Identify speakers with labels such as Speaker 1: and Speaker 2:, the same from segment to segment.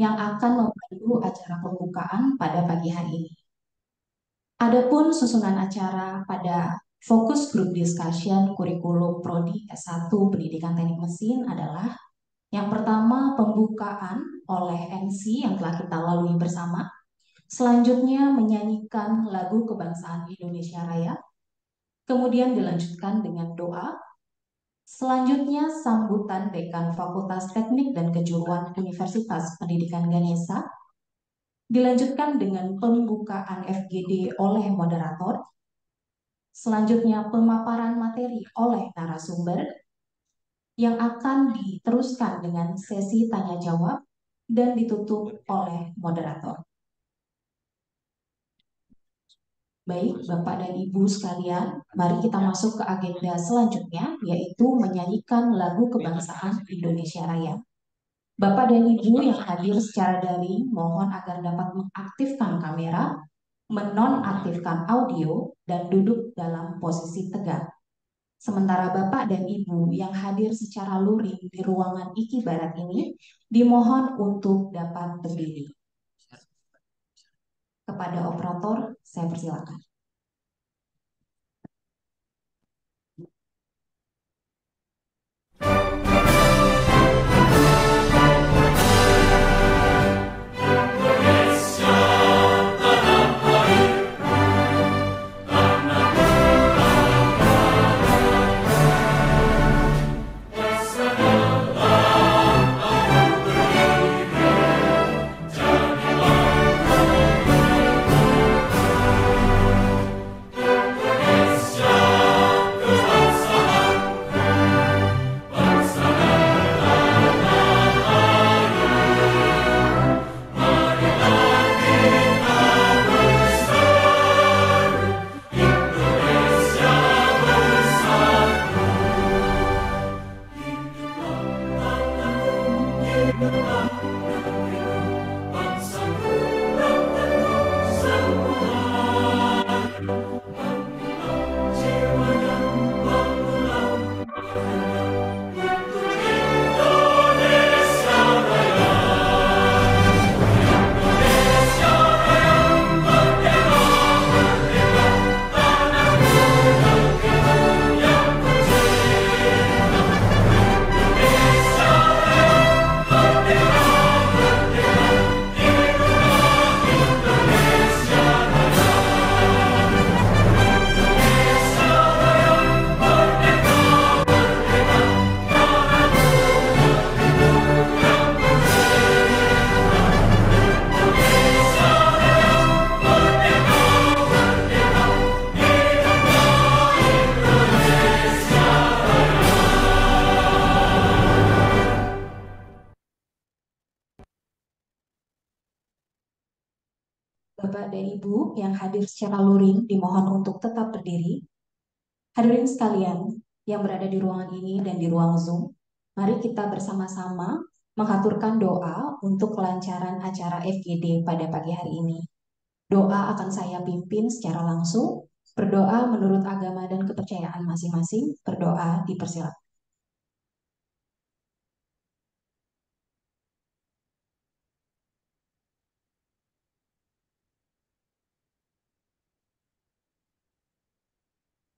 Speaker 1: yang akan memandu acara pembukaan pada pagi hari ini. Adapun susunan acara pada fokus group discussion kurikulum Prodi S1 Pendidikan Teknik Mesin adalah yang pertama pembukaan oleh MC yang telah kita lalui bersama. Selanjutnya menyanyikan lagu kebangsaan Indonesia Raya. Kemudian dilanjutkan dengan doa. Selanjutnya sambutan Dekan Fakultas Teknik dan Kejuruan Universitas Pendidikan Ganesha. Dilanjutkan dengan pembukaan FGD oleh moderator. Selanjutnya pemaparan materi oleh narasumber yang akan diteruskan dengan sesi tanya jawab dan ditutup oleh moderator. Baik, Bapak dan Ibu sekalian, mari kita masuk ke agenda selanjutnya, yaitu menyanyikan lagu kebangsaan Indonesia Raya. Bapak dan Ibu yang hadir secara daring, mohon agar dapat mengaktifkan kamera, menonaktifkan audio, dan duduk dalam posisi tegak. Sementara Bapak dan Ibu yang hadir secara luring di ruangan IKI Barat ini, dimohon untuk dapat berdiri. Kepada operator, saya persilakan. Bapak dan Ibu yang hadir secara luring dimohon untuk tetap berdiri. Hadirin sekalian yang berada di ruangan ini dan di ruang Zoom, mari kita bersama-sama mengaturkan doa untuk kelancaran acara FGD pada pagi hari ini. Doa akan saya pimpin secara langsung. Berdoa menurut agama dan kepercayaan masing-masing. Berdoa dipersilakan.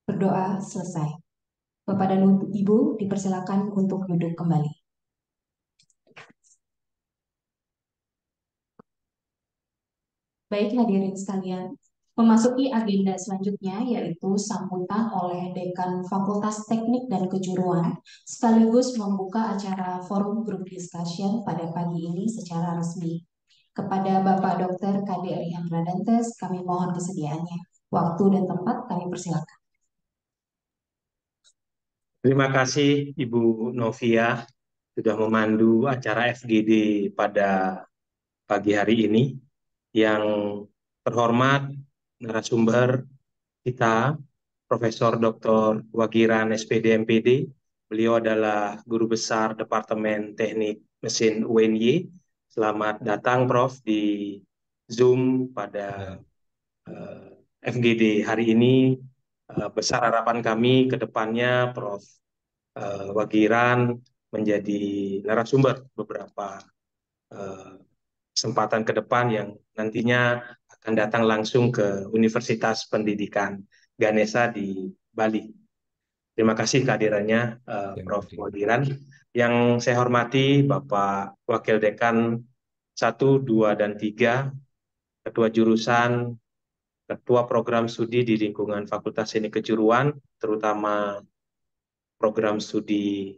Speaker 1: Berdoa selesai. Bapak dan Ibu dipersilakan untuk duduk kembali. Baik hadirin sekalian, memasuki agenda selanjutnya yaitu sambutan oleh Dekan Fakultas Teknik dan Kejuruan sekaligus membuka acara forum group discussion pada pagi ini secara resmi. Kepada Bapak Dr. KDRI Dantes, kami mohon kesediaannya. Waktu dan tempat kami persilakan.
Speaker 2: Terima kasih Ibu Novia sudah memandu acara FGD pada pagi hari ini. Yang terhormat narasumber kita, Profesor Dr. Wagiran SPD MPD. Beliau adalah Guru Besar Departemen Teknik Mesin UNY. Selamat datang Prof di Zoom pada FGD hari ini. Besar harapan kami ke depannya Prof. Wagiran menjadi narasumber beberapa kesempatan ke depan yang nantinya akan datang langsung ke Universitas Pendidikan Ganesha di Bali. Terima kasih kehadirannya Prof. Wagiran. Yang saya hormati Bapak Wakil Dekan 1, 2, dan 3, Ketua Jurusan, Ketua Program Studi di lingkungan Fakultas Teknik Kejuruan, terutama program studi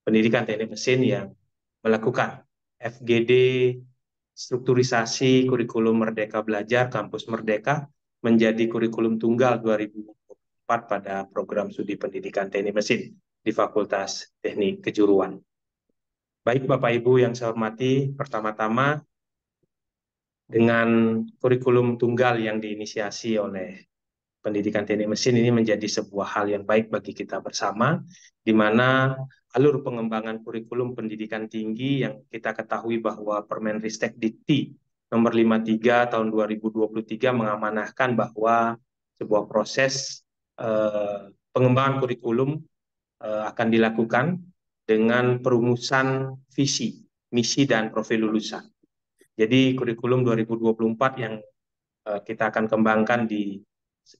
Speaker 2: Pendidikan Teknik Mesin yang melakukan FGD strukturisasi kurikulum Merdeka Belajar Kampus Merdeka menjadi kurikulum tunggal 2024 pada program studi Pendidikan Teknik Mesin di Fakultas Teknik Kejuruan. Baik Bapak Ibu yang saya hormati, pertama-tama dengan kurikulum tunggal yang diinisiasi oleh Pendidikan Teknik Mesin ini menjadi sebuah hal yang baik bagi kita bersama, di mana alur pengembangan kurikulum pendidikan tinggi yang kita ketahui bahwa Permenristek Dikti nomor 53 tahun 2023 mengamanahkan bahwa sebuah proses pengembangan kurikulum akan dilakukan dengan perumusan visi, misi, dan profil lulusan. Jadi kurikulum 2024 yang kita akan kembangkan di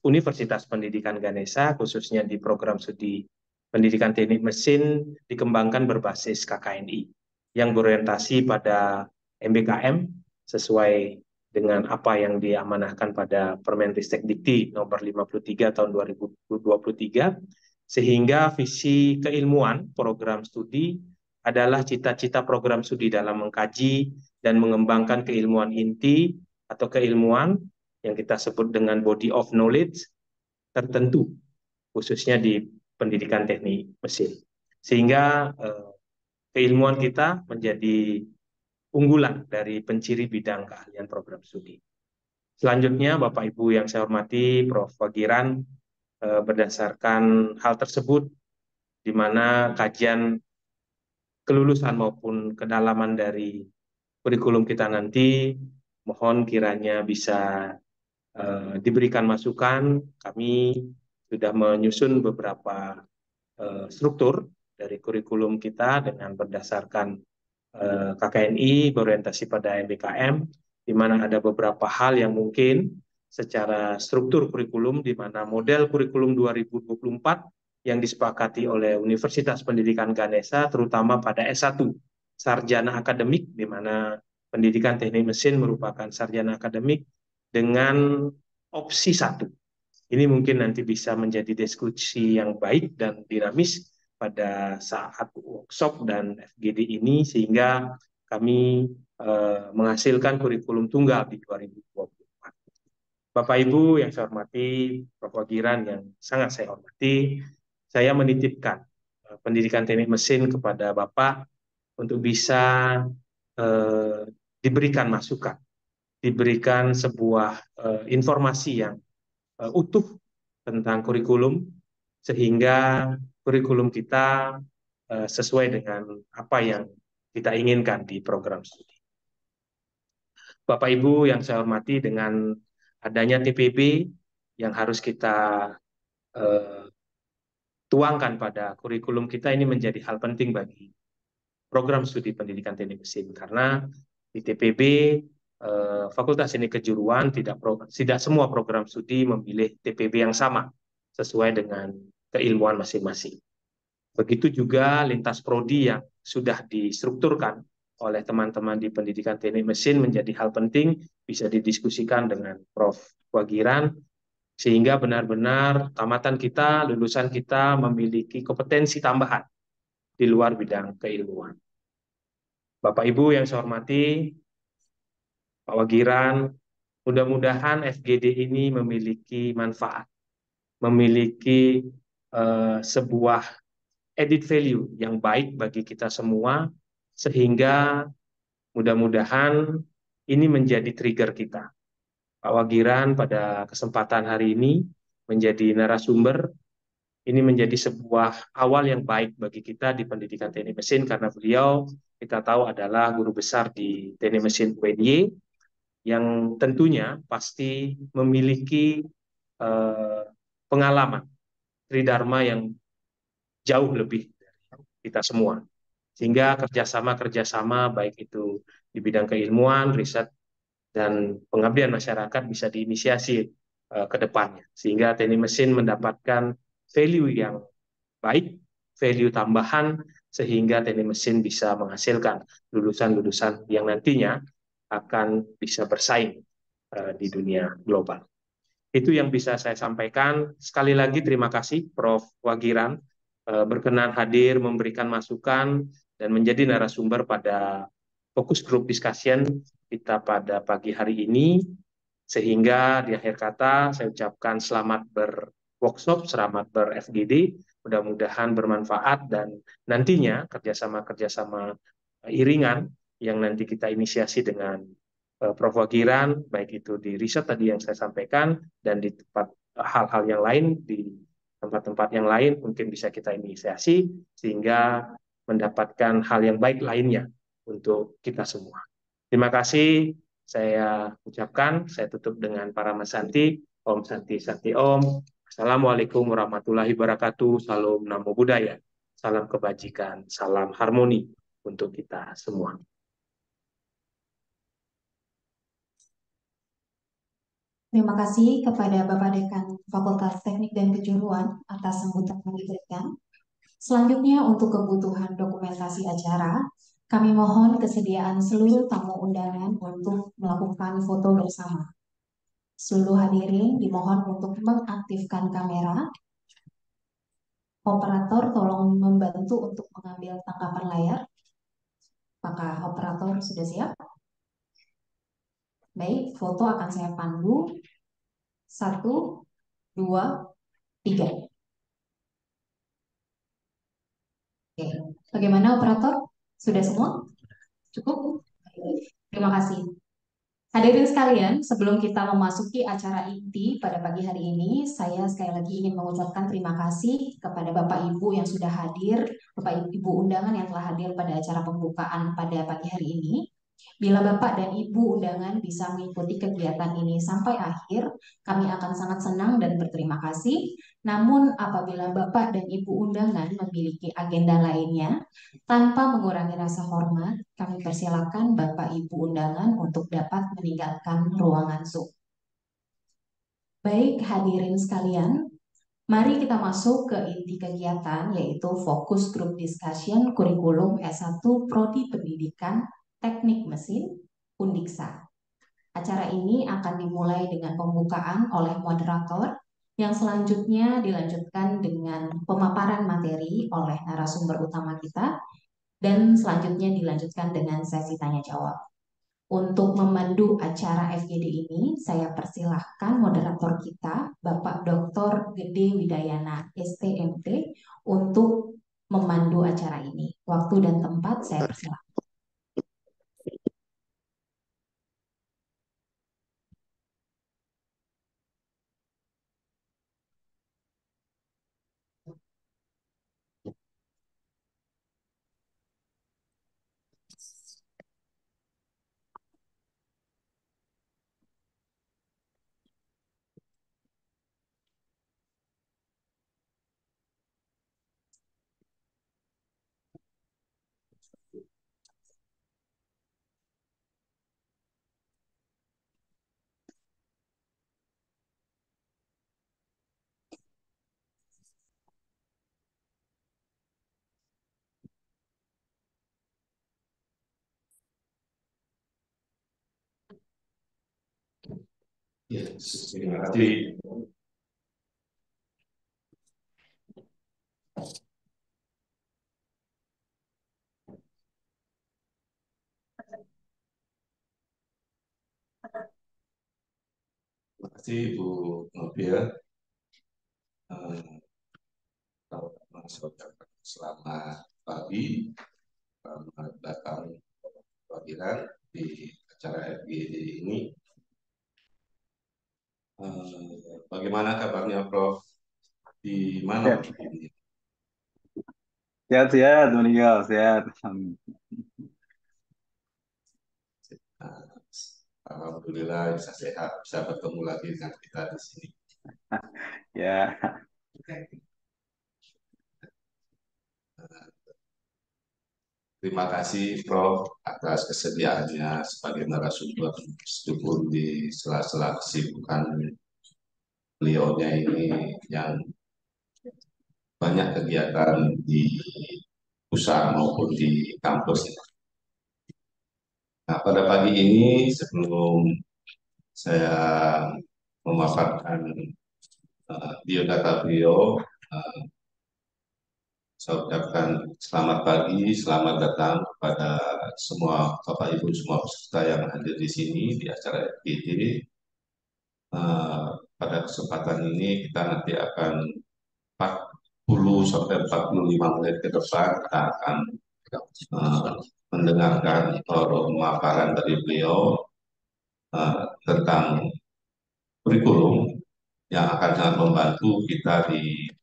Speaker 2: Universitas Pendidikan Ganesha, khususnya di program studi Pendidikan Teknik Mesin, dikembangkan berbasis KKNI yang berorientasi pada MBKM sesuai dengan apa yang diamanahkan pada Permenristek Dikti nomor 53 tahun 2023, sehingga visi keilmuan program studi adalah cita-cita program studi dalam mengkaji dan mengembangkan keilmuan inti atau keilmuan yang kita sebut dengan body of knowledge tertentu, khususnya di pendidikan teknik mesin. Sehingga keilmuan kita menjadi unggulan dari penciri bidang keahlian program studi. Selanjutnya, Bapak Ibu yang saya hormati, Prof. Wagiran, berdasarkan hal tersebut, di mana kajian kelulusan maupun kedalaman dari kurikulum kita nanti, mohon kiranya bisa diberikan masukan. Kami sudah menyusun beberapa struktur dari kurikulum kita dengan berdasarkan KKNI berorientasi pada MBKM, di mana ada beberapa hal yang mungkin secara struktur kurikulum, di mana model kurikulum 2024 yang disepakati oleh Universitas Pendidikan Ganesha, terutama pada S1, sarjana akademik, di mana pendidikan teknik mesin merupakan sarjana akademik dengan opsi 1. Ini mungkin nanti bisa menjadi diskusi yang baik dan dinamis pada saat workshop dan FGD ini, sehingga kami menghasilkan kurikulum tunggal di 2024. Bapak Ibu yang saya hormati, Prof. Wagiran yang sangat saya hormati, saya menitipkan pendidikan teknik mesin kepada Bapak untuk bisa diberikan masukan, diberikan sebuah informasi yang utuh tentang kurikulum, sehingga kurikulum kita sesuai dengan apa yang kita inginkan di program studi. Bapak Ibu yang saya hormati, dengan adanya TPB yang harus kita tuangkan pada kurikulum kita, ini menjadi hal penting bagi program studi pendidikan teknik mesin, karena di TPB Fakultas Teknik Kejuruan tidak semua program studi memilih TPB yang sama sesuai dengan keilmuan masing-masing. Begitu juga lintas prodi yang sudah distrukturkan oleh teman-teman di pendidikan teknik mesin menjadi hal penting, bisa didiskusikan dengan Prof. Wagiran, sehingga benar-benar tamatan kita, lulusan kita memiliki kompetensi tambahan di luar bidang keilmuan. Bapak Ibu yang saya hormati, Pak Wagiran, mudah-mudahan FGD ini memiliki manfaat, memiliki sebuah added value yang baik bagi kita semua, sehingga mudah-mudahan ini menjadi trigger kita. Pak Wagiran pada kesempatan hari ini menjadi narasumber, ini menjadi sebuah awal yang baik bagi kita di pendidikan teknik mesin, karena beliau kita tahu adalah guru besar di teknik mesin UNY, yang tentunya pasti memiliki pengalaman tridharma yang jauh lebih dari kita semua. Sehingga kerjasama-kerjasama baik itu di bidang keilmuan, riset, dan pengabdian masyarakat bisa diinisiasi ke depannya. Sehingga teknik mesin mendapatkan value yang baik, value tambahan, sehingga teknik mesin bisa menghasilkan lulusan-lulusan yang nantinya akan bisa bersaing di dunia global. Itu yang bisa saya sampaikan. Sekali lagi terima kasih Prof. Wagiran berkenan hadir memberikan masukan dan menjadi narasumber pada fokus group discussion kita pada pagi hari ini. Sehingga di akhir kata saya ucapkan selamat berworkshop, selamat ber-FGD, mudah-mudahan bermanfaat dan nantinya kerjasama-kerjasama iringan yang nanti kita inisiasi dengan Prof. Wagiran, baik itu di riset tadi yang saya sampaikan dan di tempat hal-hal yang lain, di tempat-tempat yang lain mungkin bisa kita inisiasi sehingga mendapatkan hal yang baik lainnya untuk kita semua. Terima kasih saya ucapkan, saya tutup dengan para Santi. Om Santi Santi Om. Assalamualaikum warahmatullahi wabarakatuh. Salam Namo Buddhaya. Salam kebajikan, salam harmoni untuk kita semua.
Speaker 1: Terima kasih kepada Bapak Dekan Fakultas Teknik dan Kejuruan atas sambutan yang diberikan. Selanjutnya untuk kebutuhan dokumentasi acara, kami mohon kesediaan seluruh tamu undangan untuk melakukan foto bersama. Seluruh hadirin dimohon untuk mengaktifkan kamera. Operator tolong membantu untuk mengambil tangkapan layar. Apakah operator sudah siap? Baik, foto akan saya pandu. 1, 2, 3. Oke. Bagaimana operator? Sudah semua? Cukup? Terima kasih. Hadirin sekalian, sebelum kita memasuki acara inti pada pagi hari ini, saya sekali lagi ingin mengucapkan terima kasih kepada Bapak Ibu yang sudah hadir, Bapak Ibu undangan yang telah hadir pada acara pembukaan pada pagi hari ini. Bila Bapak dan Ibu undangan bisa mengikuti kegiatan ini sampai akhir, kami akan sangat senang dan berterima kasih. Namun apabila Bapak dan Ibu undangan memiliki agenda lainnya, tanpa mengurangi rasa hormat, kami persilakan Bapak Ibu undangan untuk dapat meninggalkan ruangan Zoom. Baik hadirin sekalian, mari kita masuk ke inti kegiatan yaitu fokus group discussion kurikulum S1 Prodi Pendidikan Teknik Mesin Undiksa. Acara ini akan dimulai dengan pembukaan oleh moderator yang selanjutnya dilanjutkan dengan pemaparan materi oleh narasumber utama kita dan selanjutnya dilanjutkan dengan sesi tanya jawab. Untuk memandu acara FGD ini, saya persilahkan moderator kita, Bapak Dr. Gede Widayana, STMT, untuk memandu acara ini. Waktu dan tempat saya persilahkan.
Speaker 3: Ya, terima kasih. Terima kasih Bu Nobia. Selamat pagi, selamat datang kehadiran di acara FGD ini. Bagaimana kabarnya Prof? Di mana
Speaker 4: Ya,
Speaker 3: ini?
Speaker 4: sehat-sehat, meninggal, sehat.
Speaker 3: Alhamdulillah bisa sehat, bisa bertemu lagi dengan kita di sini.
Speaker 4: Ya,
Speaker 3: terima kasih Prof atas kesediaannya sebagai narasumber meskipun di sela-sela kesibukan beliaunya ini yang banyak kegiatan di pusat maupun di kampus. Nah, pada pagi ini sebelum saya memaparkan biodata beliau, uh, saya ucapkan selamat pagi, selamat datang kepada semua Bapak Ibu semua peserta yang hadir di sini di acara FGD. Pada kesempatan ini kita nanti akan 40 sampai 45 menit ke depan kita akan mendengarkan pemaparan dari beliau tentang kurikulum yang akan sangat membantu kita di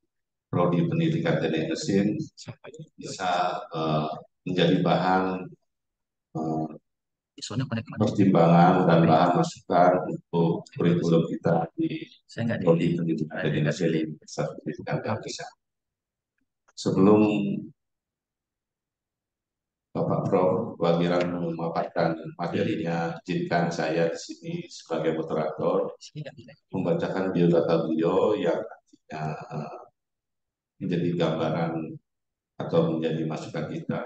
Speaker 3: Prodi Pendidikan Teknik Mesin bisa menjadi bahan pertimbangan dan bahan masukan untuk kurikulum kita di Prodi Pendidikan Teknik Mesin Universitas Pendidikan Indonesia. Sebelum Bapak Prof. Wagiran memaparkan materinya, izinkan saya di sini sebagai moderator membacakan biodata beliau yang nantinya menjadi gambaran atau menjadi masukan kita.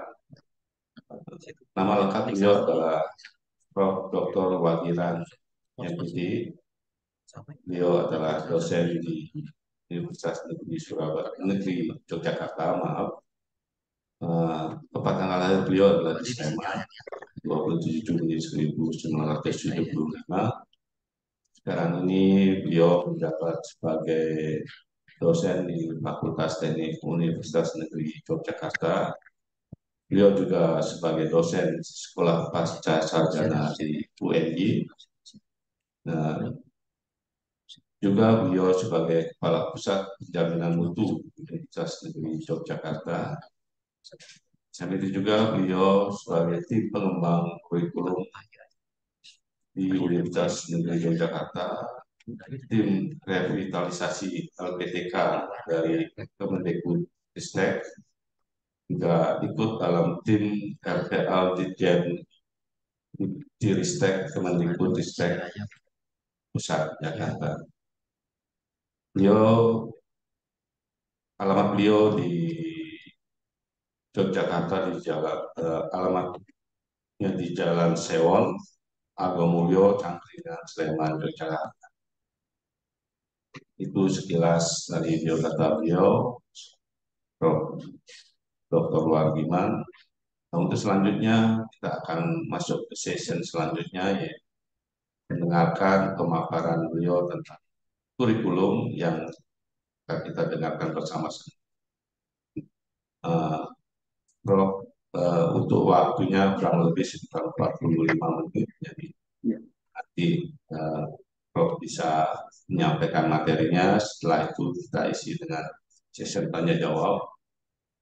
Speaker 3: Nama lengkap beliau adalah Prof. Dr. Wagiran MPD. Beliau adalah dosen di Universitas Negeri Surabaya, Negeri Yogyakarta, maaf. Tempat tanggal lahir beliau adalah di Sleman, 27 Juni 1975. Sekarang ini beliau menjabat sebagai dosen di Fakultas Teknik Universitas Negeri Yogyakarta. Beliau juga sebagai dosen sekolah pasca sarjana di UNY. Nah, juga beliau sebagai Kepala Pusat Penjaminan Mutu Universitas Negeri Yogyakarta. Sampai itu juga beliau sebagai tim pengembang kurikulum di Universitas Negeri Yogyakarta, tim revitalisasi LPTK dari Kemendikbudristek, juga ikut dalam tim RPL Ditjen Diristek Kemendikbudristek Pusat Jakarta. Alamat beliau di Yogyakarta di jalan alamatnya di Jalan Sewon, Agomulyo, Cangkringan, Sleman, Yogyakarta. Itu sekilas dari biodata beliau, Prof. Dr. Wargiman. Nah, untuk selanjutnya kita akan masuk ke session selanjutnya, yaitu mendengarkan pemaparan beliau tentang kurikulum yang akan kita dengarkan bersama-sama. Prof, untuk waktunya kurang lebih sekitar 45 menit, jadi nanti Prof bisa menyampaikan materinya. Setelah itu kita isi dengan sesi tanya jawab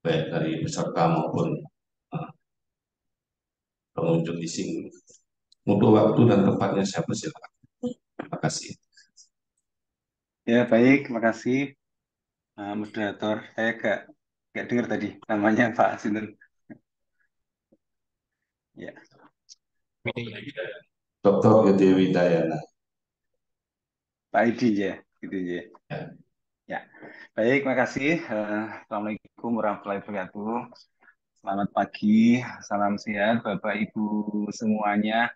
Speaker 3: baik dari peserta maupun pengunjung di sini. Untuk waktu dan tempatnya saya persilakan. Terima kasih.
Speaker 4: Ya, baik, terima kasih. Moderator, saya gak dengar tadi namanya Pak Sinten. Ya.
Speaker 3: Dr. Gede Widayana.
Speaker 4: Pak Idi ya, gitu ya. Ya, baik, makasih. Assalamualaikum warahmatullahi wabarakatuh. Selamat pagi, salam sehat Bapak Ibu semuanya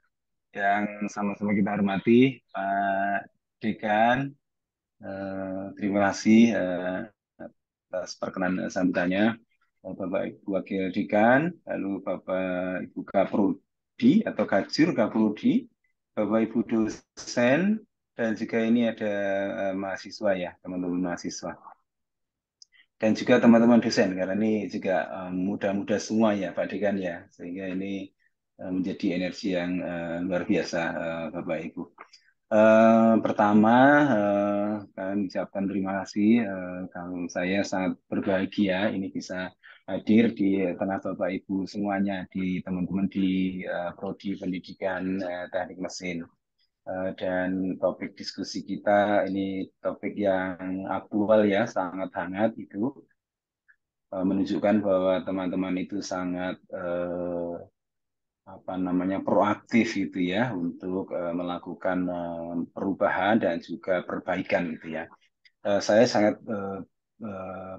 Speaker 4: yang sama-sama kita hormati. Pak Dekan, terima kasih atas perkenan sambutannya. Bapak Ibu Wakil Dekan, lalu Bapak Ibu Kaprodi atau Kajur Kaprodi, Bapak Ibu dosen, dan juga ini ada mahasiswa ya, teman-teman mahasiswa. Dan juga teman-teman dosen, karena ini juga muda-muda semua ya Pak Dekan ya, sehingga ini menjadi energi yang luar biasa Bapak Ibu. Pertama, kami ucapkan terima kasih. Kalau saya sangat berbahagia ini bisa hadir di tengah Bapak Ibu semuanya, di teman-teman di Prodi Pendidikan Teknik Mesin. Dan topik diskusi kita ini topik yang aktual ya, sangat hangat itu. menunjukkan bahwa teman-teman itu sangat proaktif gitu ya untuk melakukan perubahan dan juga perbaikan gitu ya. Saya sangat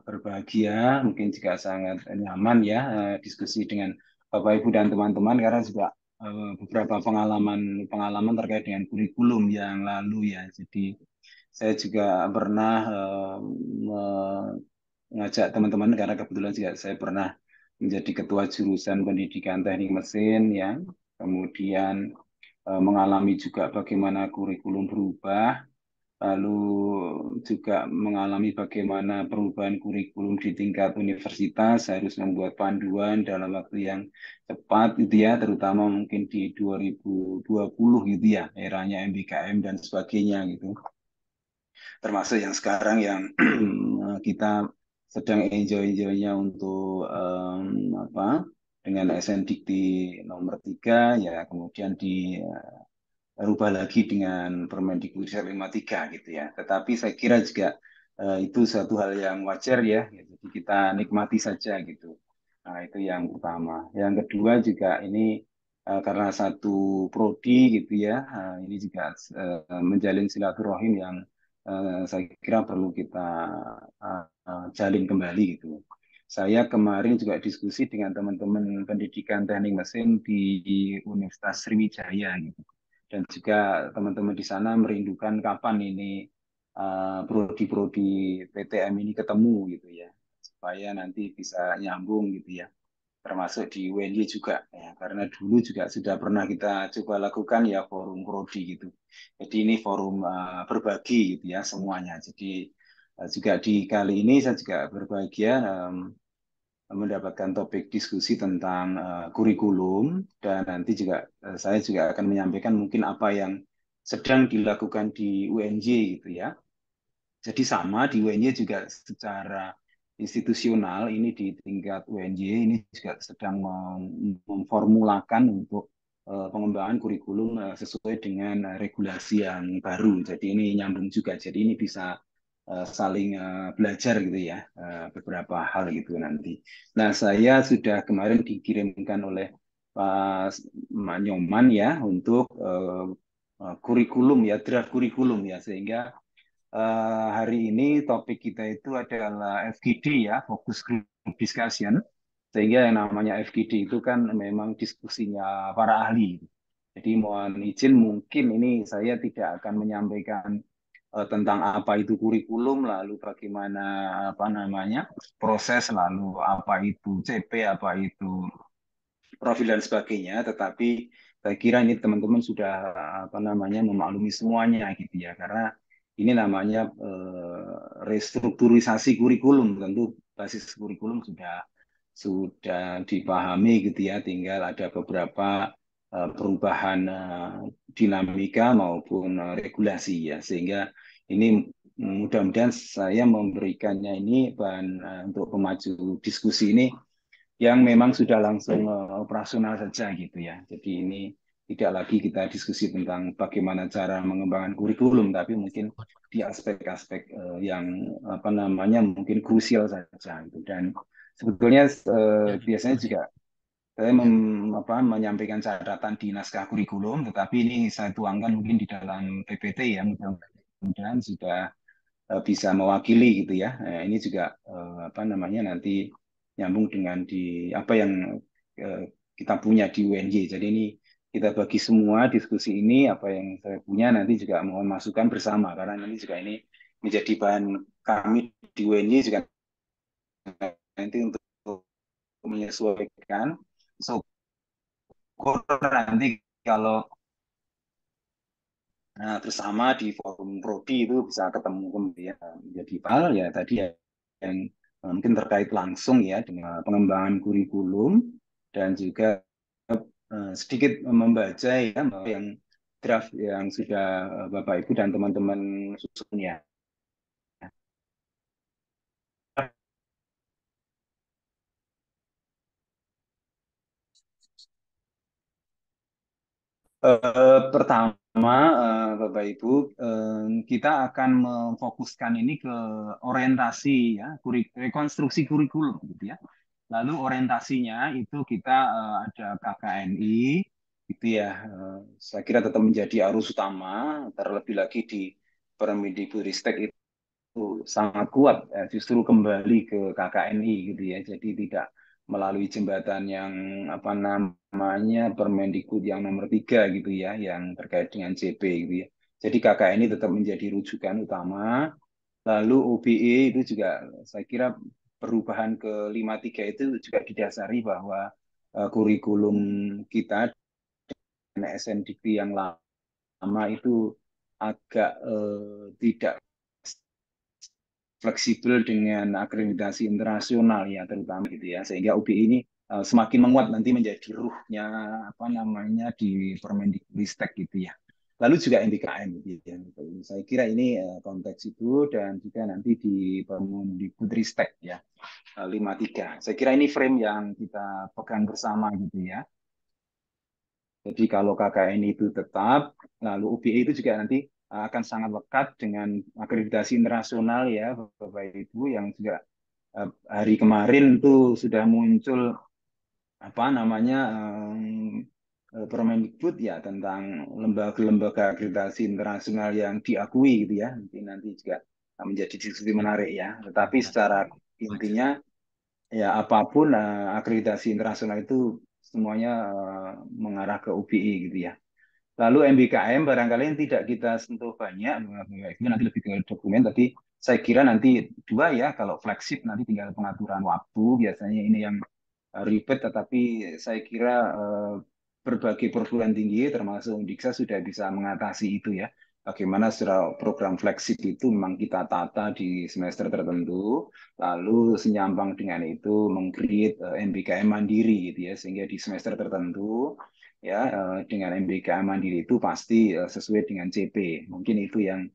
Speaker 4: berbahagia, mungkin juga sangat nyaman ya diskusi dengan Bapak Ibu dan teman-teman karena juga beberapa pengalaman terkait dengan kurikulum yang lalu ya. Jadi saya juga pernah mengajak teman-teman karena kebetulan juga saya pernah menjadi ketua jurusan pendidikan teknik mesin ya. Kemudian mengalami juga bagaimana kurikulum berubah, lalu juga mengalami bagaimana perubahan kurikulum di tingkat universitas harus membuat panduan dalam waktu yang cepat gitu ya, terutama mungkin di 2020 gitu ya, eranya MBKM dan sebagainya gitu. Termasuk yang sekarang yang kita sedang enjoy-enjoynya untuk dengan SNDikti nomor 3 ya, kemudian di rubah lagi dengan Permendikbud 53 gitu ya. Tetapi saya kira juga itu satu hal yang wajar ya. Jadi kita nikmati saja gitu. Nah, itu yang pertama. Yang kedua juga ini karena satu prodi gitu ya. Ini juga menjalin silaturahim yang saya kira perlu kita jalin kembali gitu. Saya kemarin juga diskusi dengan teman-teman pendidikan teknik mesin di Universitas Sriwijaya gitu dan juga teman-teman di sana merindukan kapan ini prodi-prodi PTM ini ketemu gitu ya supaya nanti bisa nyambung gitu ya termasuk di UNY juga ya karena dulu juga sudah pernah kita coba lakukan ya forum prodi gitu jadi ini forum berbagi gitu ya semuanya jadi juga di kali ini saya juga berbahagia mendapatkan topik diskusi tentang kurikulum dan nanti juga saya juga akan menyampaikan mungkin apa yang sedang dilakukan di UNJ gitu ya. Jadi sama di UNJ juga secara institusional ini di tingkat UNJ ini juga sedang memformulakan untuk pengembangan kurikulum sesuai dengan regulasi yang baru. Jadi ini nyambung juga. Jadi ini bisa saling belajar gitu ya beberapa hal gitu nanti. Nah saya sudah kemarin dikirimkan oleh Pak Nyoman ya untuk kurikulum ya draft kurikulum ya sehingga hari ini topik kita itu adalah FGD ya Focus Group Discussion sehingga yang namanya FGD itu kan memang diskusinya para ahli. Jadi mohon izin mungkin ini saya tidak akan menyampaikan tentang apa itu kurikulum, lalu bagaimana proses, lalu apa itu CP, apa itu profil dan sebagainya. Tetapi saya kira ini teman-teman sudah memaklumi semuanya gitu ya, karena ini namanya restrukturisasi kurikulum. Tentu basis kurikulum sudah dipahami gitu ya, tinggal ada beberapa perubahan dinamika maupun regulasi ya, sehingga ini mudah-mudahan saya memberikannya ini bahan untuk pemaju diskusi ini yang memang sudah langsung operasional saja gitu ya. Jadi ini tidak lagi kita diskusi tentang bagaimana cara mengembangkan kurikulum, tapi mungkin di aspek-aspek yang mungkin krusial saja gitu. Dan sebetulnya biasanya juga saya menyampaikan catatan di naskah kurikulum, tetapi ini saya tuangkan mungkin di dalam PPT ya, mudah-mudahan sudah bisa mewakili gitu ya. Ini juga nanti nyambung dengan di apa yang eh, kita punya di UNJ. Jadi ini kita bagi semua diskusi ini apa yang saya punya nanti juga mohon masukan bersama karena nanti juga ini menjadi bahan kami di UNJ juga nanti untuk menyesuaikan. Syukur nanti kalau bersama di forum Prodi itu bisa ketemu kemudian menjadi hal ya tadi ya yang mungkin terkait langsung ya dengan pengembangan kurikulum dan juga sedikit membaca ya yang draft yang sudah Bapak Ibu dan teman-teman susun ya. Pertama, Bapak Ibu, kita akan memfokuskan ini ke orientasi ya, rekonstruksi kurikulum gitu ya. Lalu orientasinya itu kita ada KKNI gitu ya. Saya kira tetap menjadi arus utama, terlebih lagi di Permendikbudristek itu sangat kuat justru kembali ke KKNI gitu ya. Jadi tidak melalui jembatan yang apa namanya Permendikbud yang nomor 3 gitu ya, yang terkait dengan CP gitu ya. Jadi KKNI tetap menjadi rujukan utama. Lalu UBE itu juga saya kira perubahan ke 53 itu juga didasari bahwa kurikulum kita dan SNDP yang lama itu agak tidak fleksibel dengan akreditasi internasional ya terutama gitu ya, sehingga UBI ini semakin menguat nanti menjadi ruhnya apa namanya di Permendikbudristek gitu ya. Lalu juga MBKM gitu ya. Saya kira ini konteks itu dan juga nanti di Permendikbudristek ya 53. Saya kira ini frame yang kita pegang bersama gitu ya. Jadi kalau KKN itu tetap, lalu UBI itu juga nanti akan sangat lekat dengan akreditasi internasional ya, Bapak Ibu, yang juga hari kemarin itu sudah muncul apa namanya Permendikbud ya tentang lembaga-lembaga akreditasi internasional yang diakui gitu ya. Nanti juga menjadi diskusi menarik ya. Tetapi secara intinya ya apapun akreditasi internasional itu semuanya mengarah ke UBI gitu ya. Lalu MBKM barangkali yang tidak kita sentuh banyak, itu nanti lebih ke dokumen, tapi saya kira nanti dua ya, kalau flagship nanti tinggal pengaturan waktu, biasanya ini yang ribet, tetapi saya kira berbagai perguruan tinggi termasuk Undiksa sudah bisa mengatasi itu ya. Bagaimana secara program flagship itu memang kita tata di semester tertentu, lalu senyampang dengan itu meng-create MBKM mandiri gitu ya, sehingga di semester tertentu ya dengan MBKM mandiri itu pasti sesuai dengan CP. Mungkin itu yang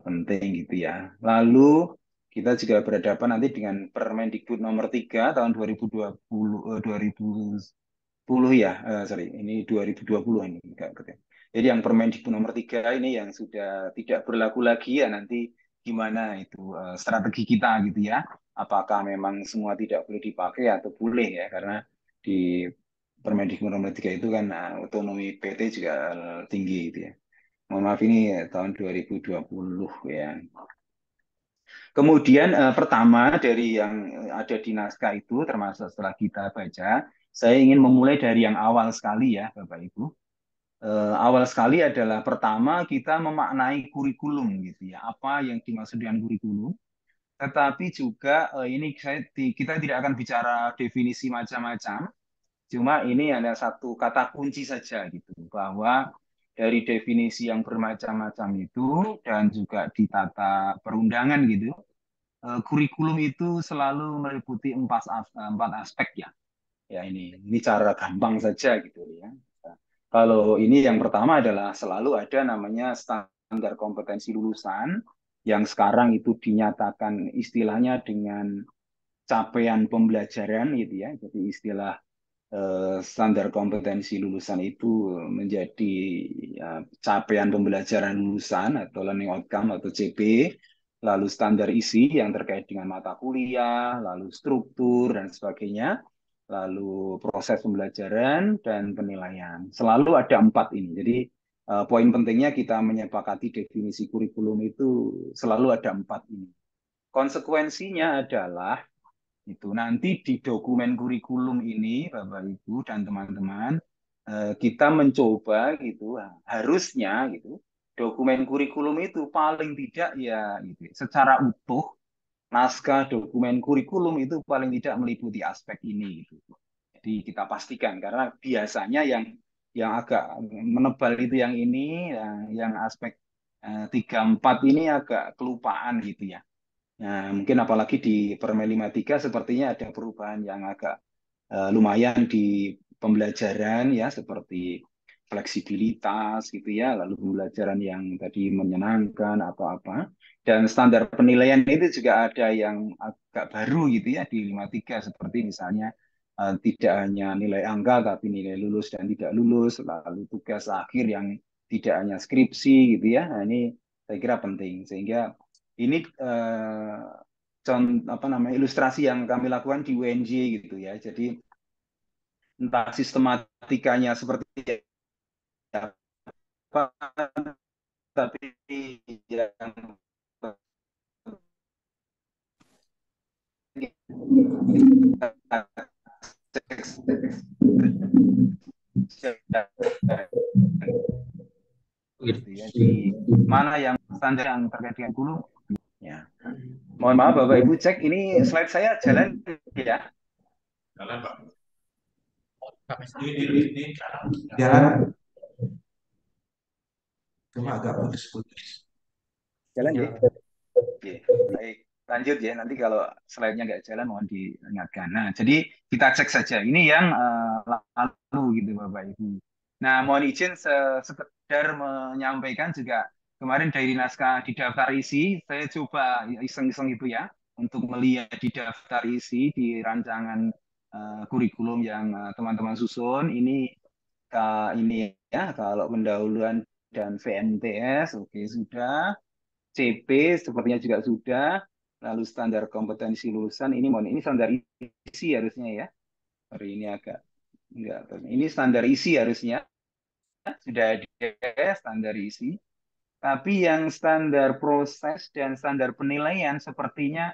Speaker 4: penting gitu ya. Lalu kita juga berhadapan nanti dengan Permendikbud nomor 3 tahun 2020 2010 ya, sorry, ini 2020 ini enggak gitu. Jadi yang Permendikbud nomor 3 ini yang sudah tidak berlaku lagi ya nanti gimana itu strategi kita gitu ya. Apakah memang semua tidak boleh dipakai atau boleh ya karena di Permendikbud nomor 3 itu kan otonomi PT juga tinggi gitu ya. Mohon maaf ini tahun 2020 ya. Kemudian pertama dari yang ada di naskah itu termasuk setelah kita baca, saya ingin memulai dari yang awal sekali ya Bapak Ibu. Awal sekali adalah pertama kita memaknai kurikulum gitu ya. Apa yang dimaksud dengan kurikulum? Tetapi juga ini kita tidak akan bicara definisi macam-macam. Cuma ini hanya satu kata kunci saja gitu bahwa dari definisi yang bermacam-macam itu dan juga di tata perundangan gitu kurikulum itu selalu meliputi empat aspek ya. Ya ini cara gampang saja gitu ya. Kalau ini yang pertama adalah selalu ada namanya standar kompetensi lulusan yang sekarang itu dinyatakan istilahnya dengan capaian pembelajaran gitu ya. Jadi istilah standar kompetensi lulusan itu menjadi ya, capaian pembelajaran lulusan atau learning outcome atau CP, lalu standar isi yang terkait dengan mata kuliah, lalu struktur dan sebagainya, lalu proses pembelajaran dan penilaian. Selalu ada empat ini. Jadi poin pentingnya kita menyepakati definisi kurikulum itu selalu ada empat ini. Konsekuensinya adalah itu nanti di dokumen kurikulum ini Bapak Ibu dan teman-teman kita mencoba gitu harusnya gitu dokumen kurikulum itu paling tidak ya gitu secara utuh naskah dokumen kurikulum itu paling tidak meliputi aspek ini gitu. Jadi kita pastikan karena biasanya yang agak menebal itu yang ini yang aspek 3-4 ini agak kelupaan gitu ya. Nah, mungkin apalagi di Permen 53 sepertinya ada perubahan yang agak lumayan di pembelajaran ya seperti fleksibilitas gitu ya, lalu pembelajaran yang tadi menyenangkan atau apa. Dan standar penilaian itu juga ada yang agak baru gitu ya di 53 seperti misalnya tidak hanya nilai angka tapi nilai lulus dan tidak lulus, lalu tugas akhir yang tidak hanya skripsi gitu ya. Nah, ini saya kira penting sehingga ini ilustrasi yang kami lakukan di UNJ gitu ya. Jadi entah sistematikanya seperti apa, tapi yang gitu ya, di mana yang standar yang terkait dengan guru ya. Mohon maaf Bapak Ibu, cek ini slide saya jalan ya.
Speaker 3: Jalan, Pak.
Speaker 5: Jalan, cuma agak putus-putus.
Speaker 4: Jalan ya. Oke, baik. Lanjut ya, nanti kalau slide-nya nggak jalan mohon diingatkan. Nah, jadi kita cek saja. Ini yang lalu gitu Bapak Ibu. Nah, mohon izin sekedar menyampaikan juga kemarin dari naskah di daftar isi, saya coba iseng-iseng itu ya, untuk melihat di daftar isi di rancangan kurikulum yang teman-teman susun. Ini ya, kalau pendahuluan dan VMTS, oke sudah. CP sepertinya juga sudah, lalu standar kompetensi lulusan ini standar isi harusnya ya. Hari ini agak enggak, ini standar isi harusnya sudah ada standar isi. Tapi yang standar proses dan standar penilaian sepertinya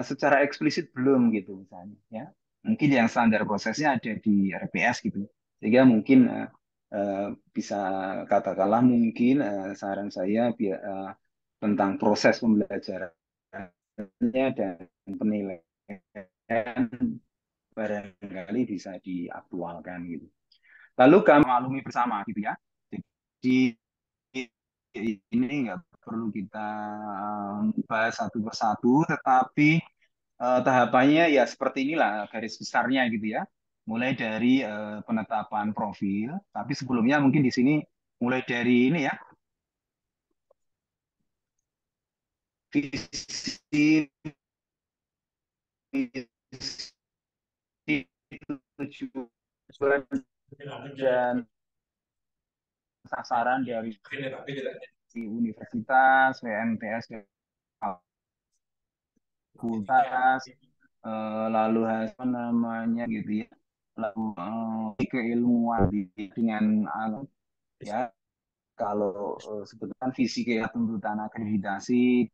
Speaker 4: secara eksplisit belum gitu misalnya ya. Mungkin yang standar prosesnya ada di RPS gitu. Sehingga mungkin bisa katakanlah mungkin saran saya biar tentang proses pembelajarannya dan penilaian barangkali bisa diaktualkan gitu. Lalu kami maklumi bersama gitu ya. Jadi ini nggak perlu kita bahas satu persatu, tetapi tahapannya ya seperti inilah garis besarnya gitu ya. Mulai dari penetapan profil, tapi sebelumnya mungkin di sini mulai dari ini ya, visi tujuan dan sasaran dari universitas, VMTS, fakultas, lalu apa namanya gitu ya, lalu keilmuan dengan ya kalau sebetulnya visi kayak tuntutan akreditasi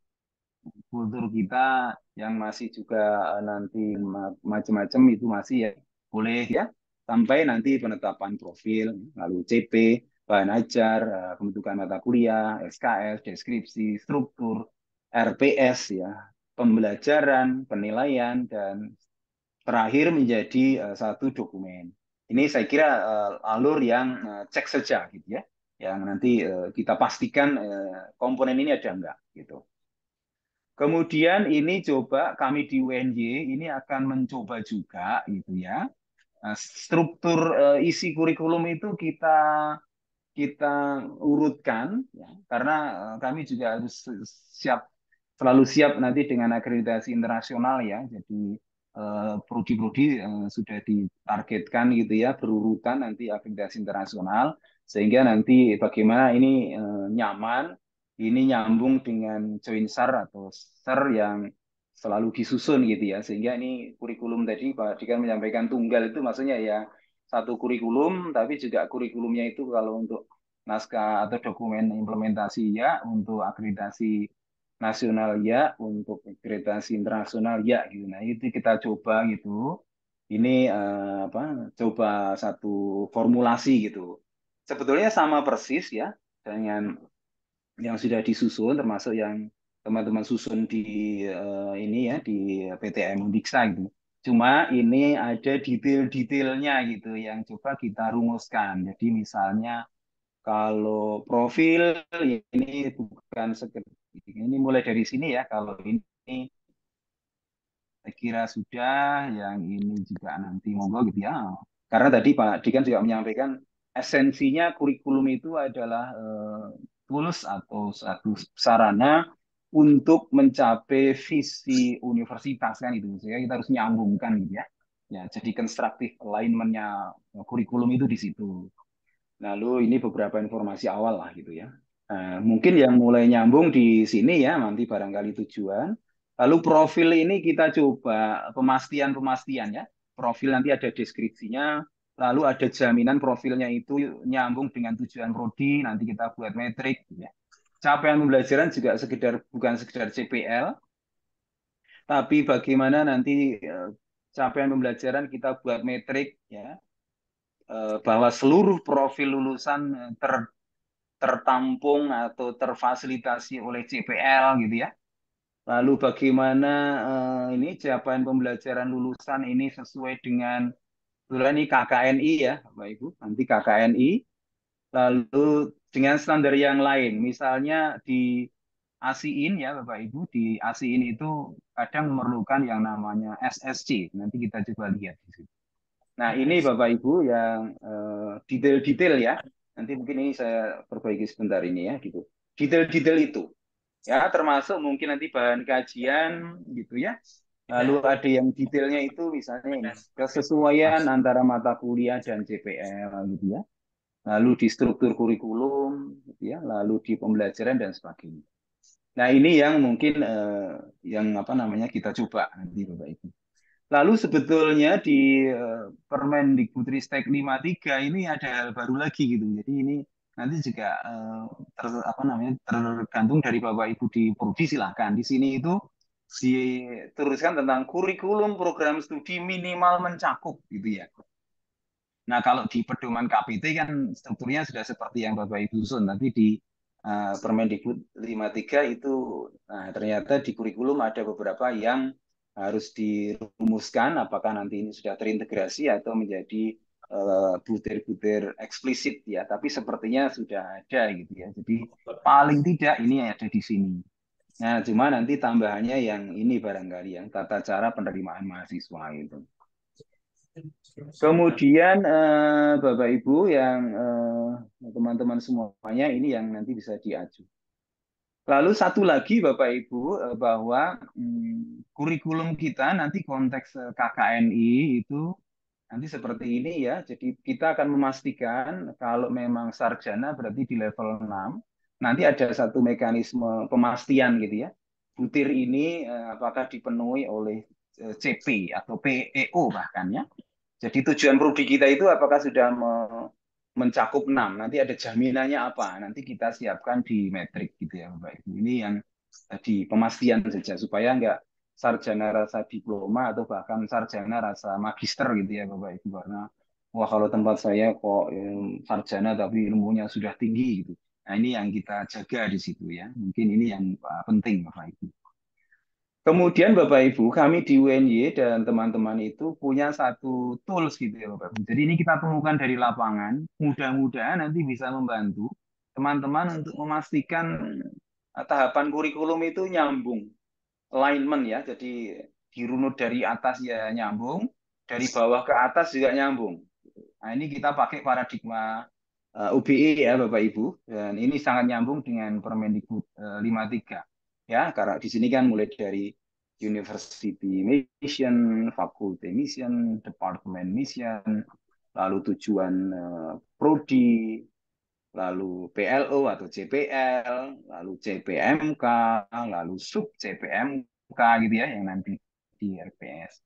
Speaker 4: kultur kita yang masih juga nanti macam-macam itu masih ya boleh ya sampai nanti penetapan profil lalu CP bahan ajar pembentukan mata kuliah SKS deskripsi struktur RPS ya pembelajaran penilaian dan terakhir menjadi satu dokumen ini saya kira alur yang cek saja gitu ya yang nanti kita pastikan komponen ini ada enggak gitu. Kemudian ini coba kami di UNY ini akan mencoba juga gitu ya. Struktur isi kurikulum itu kita urutkan ya, karena kami juga harus selalu siap nanti dengan akreditasi internasional ya. Jadi prodi-prodi sudah ditargetkan gitu ya berurutan nanti akreditasi internasional sehingga nanti bagaimana ini nyaman ini nyambung dengan join SAR atau SAR yang selalu disusun gitu ya sehingga ini kurikulum tadi Pak Dikan menyampaikan tunggal itu maksudnya ya satu kurikulum tapi juga kurikulumnya itu kalau untuk naskah atau dokumen implementasi ya untuk akreditasi nasional ya untuk akreditasi internasional ya gitu nah itu kita coba gitu ini coba satu formulasi gitu sebetulnya sama persis ya dengan yang sudah disusun termasuk yang teman-teman susun di ini ya di PTM Undiksa gitu. Cuma ini ada detail-detailnya gitu yang coba kita rumuskan. Jadi misalnya kalau profil ini bukan sekedar ini mulai dari sini ya. Kalau ini saya kira sudah, yang ini juga nanti monggo gitu ya. Karena tadi Pak Dikan juga menyampaikan esensinya kurikulum itu adalah tools atau satu sarana untuk mencapai visi universitas kan itu. Sehingga kita harus nyambungkan gitu ya. Ya, jadi constructive alignment-nya kurikulum itu di situ. Lalu ini beberapa informasi awal lah gitu ya. Mungkin yang mulai nyambung di sini ya, nanti barangkali tujuan. Lalu profil ini kita coba pemastian-pemastian ya. Profil nanti ada deskripsinya, lalu ada jaminan profilnya itu nyambung dengan tujuan prodi, nanti kita buat metrik gitu ya. Capaian pembelajaran juga bukan sekedar CPL, tapi bagaimana nanti capaian pembelajaran kita buat metrik ya, bahwa seluruh profil lulusan tertampung atau terfasilitasi oleh CPL gitu ya. Lalu bagaimana ini capaian pembelajaran lulusan ini sesuai dengan ini KKNI ya, Bapak Ibu, nanti KKNI. Lalu dengan standar yang lain, misalnya di ASIIN ya Bapak Ibu, di ASIIN itu kadang memerlukan yang namanya SSC. Nanti kita coba lihat di situ. Nah, ini Bapak Ibu yang detail-detail ya. Nanti mungkin ini saya perbaiki sebentar ini ya gitu. Detail-detail itu. Ya, termasuk mungkin nanti bahan kajian gitu ya. Lalu ada yang detailnya itu misalnya ini, kesesuaian antara mata kuliah dan CPL gitu ya. Lalu di struktur kurikulum gitu ya, lalu di pembelajaran dan sebagainya. Nah, ini yang mungkin yang apa namanya kita coba nanti Bapak Ibu. Lalu sebetulnya di Permendikbudristek 53 ini ada hal baru lagi gitu. Jadi ini nanti juga apa namanya tergantung dari Bapak Ibu di prodi silahkan. Di sini itu dituliskan tentang kurikulum program studi minimal mencakup gitu ya. Nah, kalau di pedoman KPT kan strukturnya sudah seperti yang Bapak Ibu susun. Nanti di Permendikbud 53 itu ternyata di kurikulum ada beberapa yang harus dirumuskan apakah nanti ini sudah terintegrasi atau menjadi butir-butir eksplisit ya, tapi sepertinya sudah ada gitu ya. Jadi paling tidak ini ada di sini. Nah, cuma nanti tambahannya yang ini barangkali yang tata cara penerimaan mahasiswa itu. Kemudian Bapak Ibu yang teman-teman semuanya ini yang nanti bisa diaju. Lalu satu lagi Bapak Ibu bahwa kurikulum kita nanti konteks KKNI itu nanti seperti ini ya. Jadi kita akan memastikan kalau memang sarjana berarti di level 6. Nanti ada satu mekanisme pemastian gitu ya. Butir ini apakah dipenuhi oleh CP atau PEO bahkan ya. Jadi tujuan prodi kita itu apakah sudah mencakup 6? Nanti ada jaminannya apa? Nanti kita siapkan di metrik gitu ya Bapak Ibu. Ini yang tadi pemastian saja supaya enggak sarjana rasa diploma atau bahkan sarjana rasa magister gitu ya Bapak Ibu. Karena wah kalau tempat saya kok sarjana tapi ilmunya sudah tinggi gitu. Nah ini yang kita jaga di situ ya. Mungkin ini yang penting Bapak Ibu. Kemudian Bapak Ibu, kami di UNY dan teman-teman itu punya satu tools gitu ya Bapak Ibu. Jadi ini kita temukan dari lapangan, mudah-mudahan nanti bisa membantu teman-teman untuk memastikan tahapan kurikulum itu nyambung, alignment ya. Jadi dirunut dari atas ya nyambung, dari bawah ke atas juga nyambung. Nah ini kita pakai paradigma UBE ya Bapak Ibu, dan ini sangat nyambung dengan Permendikbud 53. Ya, karena di sini kan mulai dari university mission, faculty mission, department mission, lalu tujuan prodi, lalu PLO atau CPL, lalu CPMK, lalu sub CPMK gitu ya yang nanti di RPS.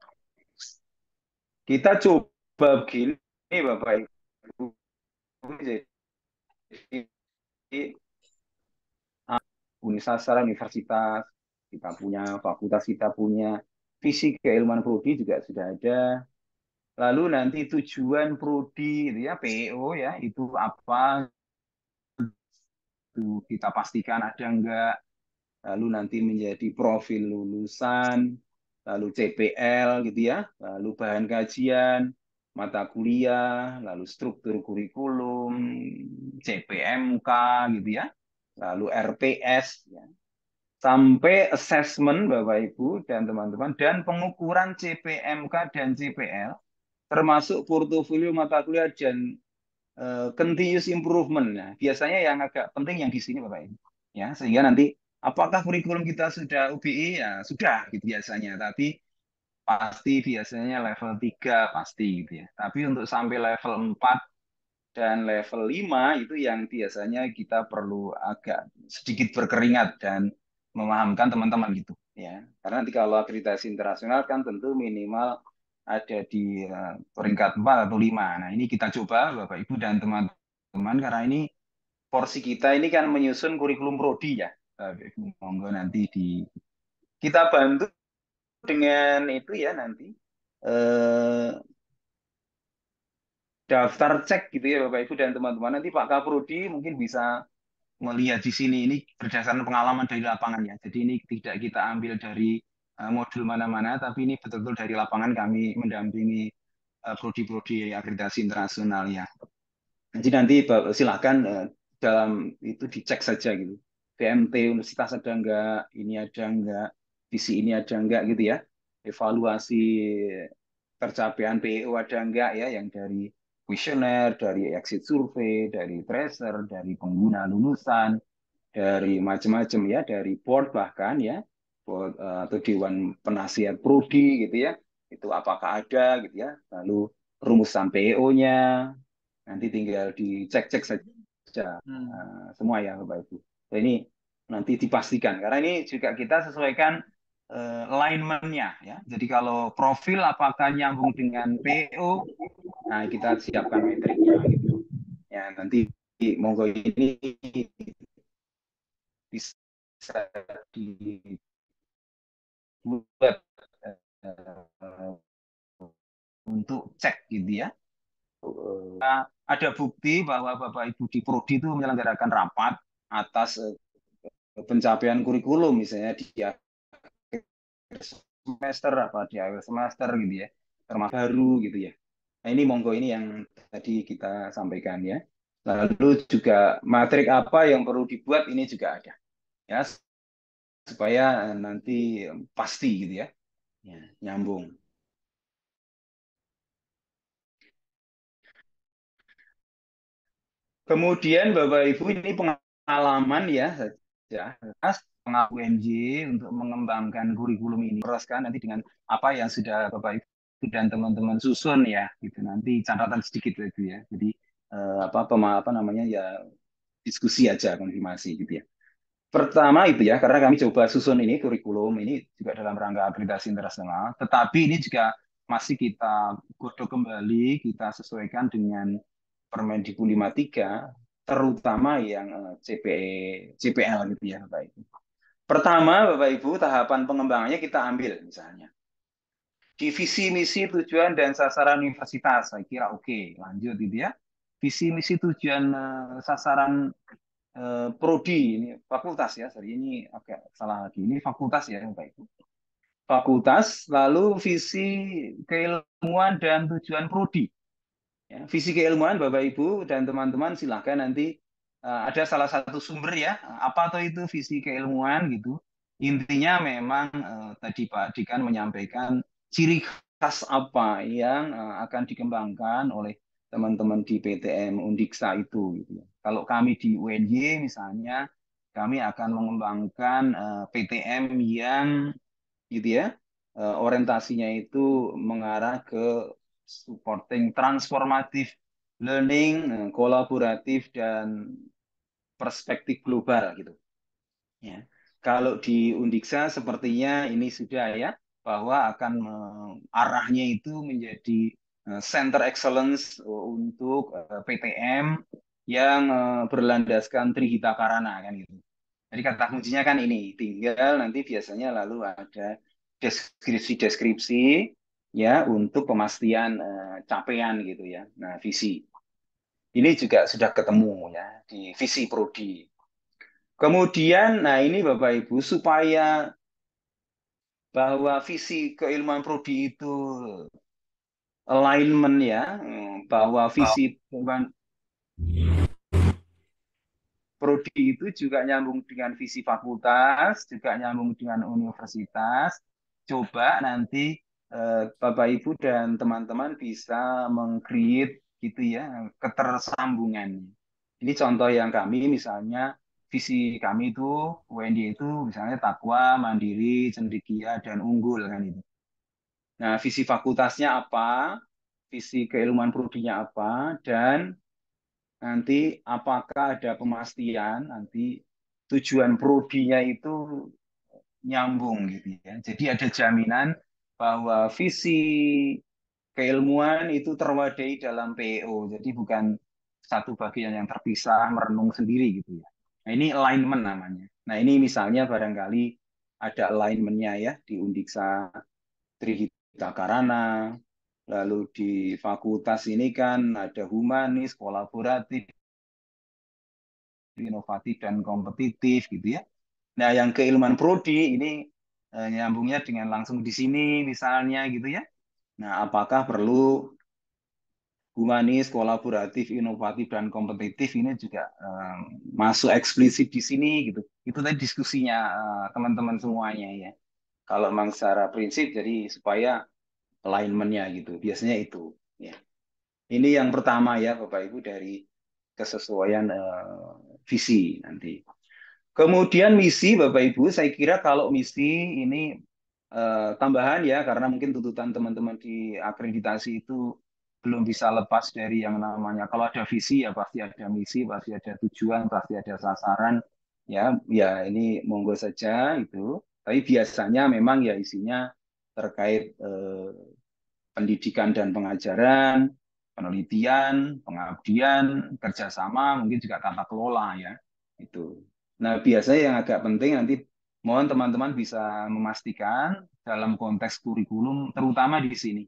Speaker 4: Kita coba begini Bapak Ibu. Jadi universitas, kita punya fakultas, kita punya fisik keilmuan prodi juga sudah ada. Lalu nanti tujuan prodi gitu ya, PEO ya, itu apa? Itu kita pastikan ada enggak. Lalu nanti menjadi profil lulusan, lalu CPL gitu ya, lalu bahan kajian, mata kuliah, lalu struktur kurikulum, CPMK gitu ya, lalu RPS ya, sampai assessment Bapak Ibu dan teman-teman dan pengukuran CPMK dan CPL termasuk portofolio mata kuliah dan continuous improvement. Nah, biasanya yang agak penting yang di sini Bapak Ibu. Ya, sehingga nanti apakah kurikulum kita sudah UBI? Ya, sudah gitu biasanya. Tapi pasti biasanya level 3 pasti gitu ya. Tapi untuk sampai level 4 dan level 5 itu yang biasanya kita perlu agak sedikit berkeringat dan memahamkan teman-teman gitu ya. Karena nanti kalau akreditasi internasional kan tentu minimal ada di peringkat 4 atau 5. Nah, ini kita coba Bapak Ibu dan teman-teman karena ini porsi kita ini kan menyusun kurikulum prodi ya. Bapak Ibu monggo nanti kita bantu dengan itu ya nanti eh, daftar cek gitu ya Bapak Ibu dan teman-teman. Nanti Pak Kaprodi mungkin bisa melihat di sini ini berdasarkan pengalaman dari lapangan ya. Jadi ini tidak kita ambil dari modul mana-mana, tapi ini betul-betul dari lapangan kami mendampingi prodi-prodi akreditasi internasional ya. Jadi nanti silakan dalam itu dicek saja gitu. PMT universitas ada enggak, ini ada enggak, visi ini ada enggak gitu ya. Evaluasi tercapaian PEO ada enggak ya yang dari kuesioner, dari exit survei, dari tracer, dari pengguna lulusan, dari macam-macam ya, dari board bahkan ya, board atau dewan penasihat prodi gitu ya. Itu apakah ada gitu ya. Lalu rumusan PEO-nya, nanti tinggal dicek-cek saja semua ya Bapak Ibu. Nah, ini nanti dipastikan karena ini juga kita sesuaikan alignment-nya ya. Jadi kalau profil apakah nyambung dengan PO, nah kita siapkan metriknya gitu. Ya nanti monggo ini bisa dibuat uh, untuk cek gitu ya. Ada bukti bahwa Bapak Ibu di Prodi itu menyelenggarakan rapat atas pencapaian kurikulum misalnya di akhir semester apa di akhir semester gitu ya, termasuk baru gitu ya. Nah ini monggo ini yang tadi kita sampaikan ya. Lalu juga matrik apa yang perlu dibuat ini juga ada ya supaya nanti pasti gitu ya, ya nyambung. Kemudian Bapak Ibu ini pengalaman ya saja pengalaman UNJ untuk mengembangkan kurikulum ini. Teruskan nanti dengan apa yang sudah Bapak Ibu dan teman-teman susun ya gitu. Nanti catatan sedikit itu ya. Jadi apa namanya ya diskusi aja konfirmasi gitu ya. Pertama itu ya, karena kami coba susun ini kurikulum ini juga dalam rangka akreditasi internasional, tetapi ini juga masih kita godok kembali, kita sesuaikan dengan Permendikbud 53, terutama yang CPL gitu ya, Bapak Ibu. Pertama, Bapak Ibu, tahapan pengembangannya kita ambil misalnya. Di visi misi tujuan dan sasaran universitas, saya kira oke, lanjut gitu ya. Visi misi tujuan sasaran prodi ini fakultas ya, sorry ini agak salah lagi. Ini fakultas ya, Bapak Ibu. Fakultas, lalu visi keilmuan dan tujuan prodi. Ya, visi keilmuan Bapak Ibu dan teman-teman silahkan nanti ada salah satu sumber ya, apa atau itu visi keilmuan gitu. Intinya memang tadi Pak Dikan menyampaikan ciri khas apa yang akan dikembangkan oleh teman-teman di PTM Undiksa itu gitu. Kalau kami di UNY misalnya kami akan mengembangkan PTM yang gitu ya orientasinya itu mengarah ke supporting transformatif learning, kolaboratif dan perspektif global gitu. Ya. Kalau di Undiksa sepertinya ini sudah ya bahwa akan arahnya itu menjadi center excellence untuk PTM yang berlandaskan Trihita Karana kan gitu. Jadi kata kuncinya kan ini, tinggal nanti biasanya lalu ada deskripsi-deskripsi ya untuk pemastian capaian gitu ya. Nah, visi. Ini juga sudah ketemu ya di visi prodi. Kemudian, nah ini Bapak Ibu supaya bahwa visi keilmuan prodi itu alignment ya, bahwa visi prodi itu juga nyambung dengan visi fakultas, juga nyambung dengan universitas. Coba nanti Bapak Ibu dan teman-teman bisa meng-create gitu ya ketersambungan. Ini contoh yang kami misalnya visi kami itu UND itu misalnya takwa, mandiri, cendekia dan unggul kan itu. Nah, visi fakultasnya apa, visi keilmuan prodinya apa, dan nanti apakah ada pemastian nanti tujuan prodinya itu nyambung gitu ya. Jadi ada jaminan bahwa visi keilmuan itu terwadai dalam PEO. Jadi bukan satu bagian yang terpisah merenung sendiri gitu ya. Nah, ini alignment namanya. Nah, ini misalnya barangkali ada alignment-nya ya di Undiksa Trihita Karana, lalu di fakultas ini kan ada humanis, kolaboratif, inovatif dan kompetitif gitu ya. Nah, yang keilmuan prodi ini nyambungnya dengan langsung di sini misalnya gitu ya. Nah, apakah perlu humanis, kolaboratif, inovatif dan kompetitif ini juga masuk eksplisit di sini gitu. Itu tadi diskusinya teman-teman semuanya ya. Kalau memang secara prinsip jadi supaya alignment-nya gitu. Biasanya itu ya. Ini yang pertama ya Bapak Ibu dari kesesuaian visi nanti. Kemudian misi, Bapak Ibu, saya kira kalau misi ini tambahan ya, karena mungkin tuntutan teman-teman di akreditasi itu belum bisa lepas dari yang namanya. Kalau ada visi ya pasti ada misi, pasti ada tujuan, pasti ada sasaran. Ya, ya ini monggo saja itu. Tapi biasanya memang ya isinya terkait pendidikan dan pengajaran, penelitian, pengabdian, kerjasama, mungkin juga tata kelola ya. Itu. Nah, biasanya yang agak penting nanti mohon teman-teman bisa memastikan dalam konteks kurikulum, terutama di sini.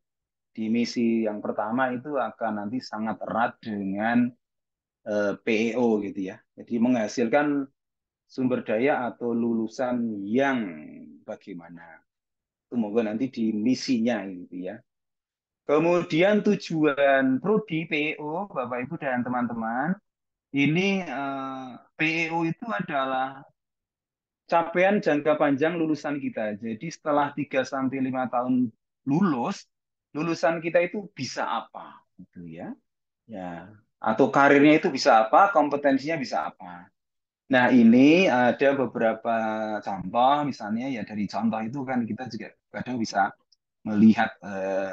Speaker 4: Di misi yang pertama itu akan nanti sangat erat dengan PEO gitu ya. Jadi menghasilkan sumber daya atau lulusan yang bagaimana. Itu moga nanti di misinya gitu ya. Kemudian tujuan prodi PEO, Bapak Ibu dan teman-teman, ini PEO itu adalah capaian jangka panjang lulusan kita. Jadi setelah 3 sampai 5 tahun lulus, lulusan kita itu bisa apa gitu ya. Ya, atau karirnya itu bisa apa, kompetensinya bisa apa. Nah, ini ada beberapa contoh misalnya ya dari contoh itu kan kita juga kadang bisa melihat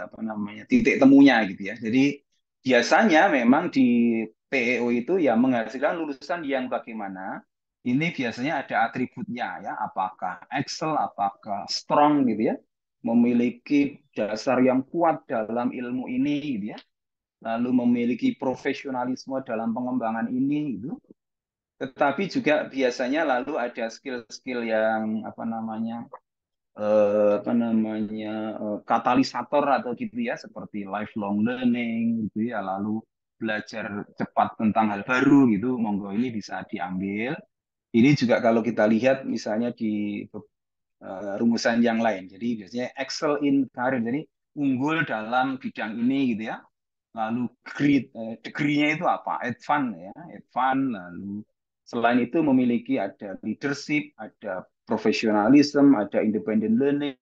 Speaker 4: apa namanya titik temunya gitu ya. Jadi biasanya memang di PEO itu ya menghasilkan lulusan yang bagaimana ini biasanya ada atributnya ya, apakah excel, apakah strong gitu ya, memiliki dasar yang kuat dalam ilmu ini gitu ya, lalu memiliki profesionalisme dalam pengembangan ini gitu. Tetapi juga biasanya lalu ada skill-skill yang katalisator atau gitu ya seperti lifelong learning gitu ya lalu belajar cepat tentang hal baru gitu monggo ini bisa diambil ini juga kalau kita lihat misalnya di rumusan yang lain jadi biasanya excel in karir jadi unggul dalam bidang ini gitu ya lalu degree-nya itu apa advance ya advance lalu selain itu memiliki ada leadership ada profesionalism ada independent learning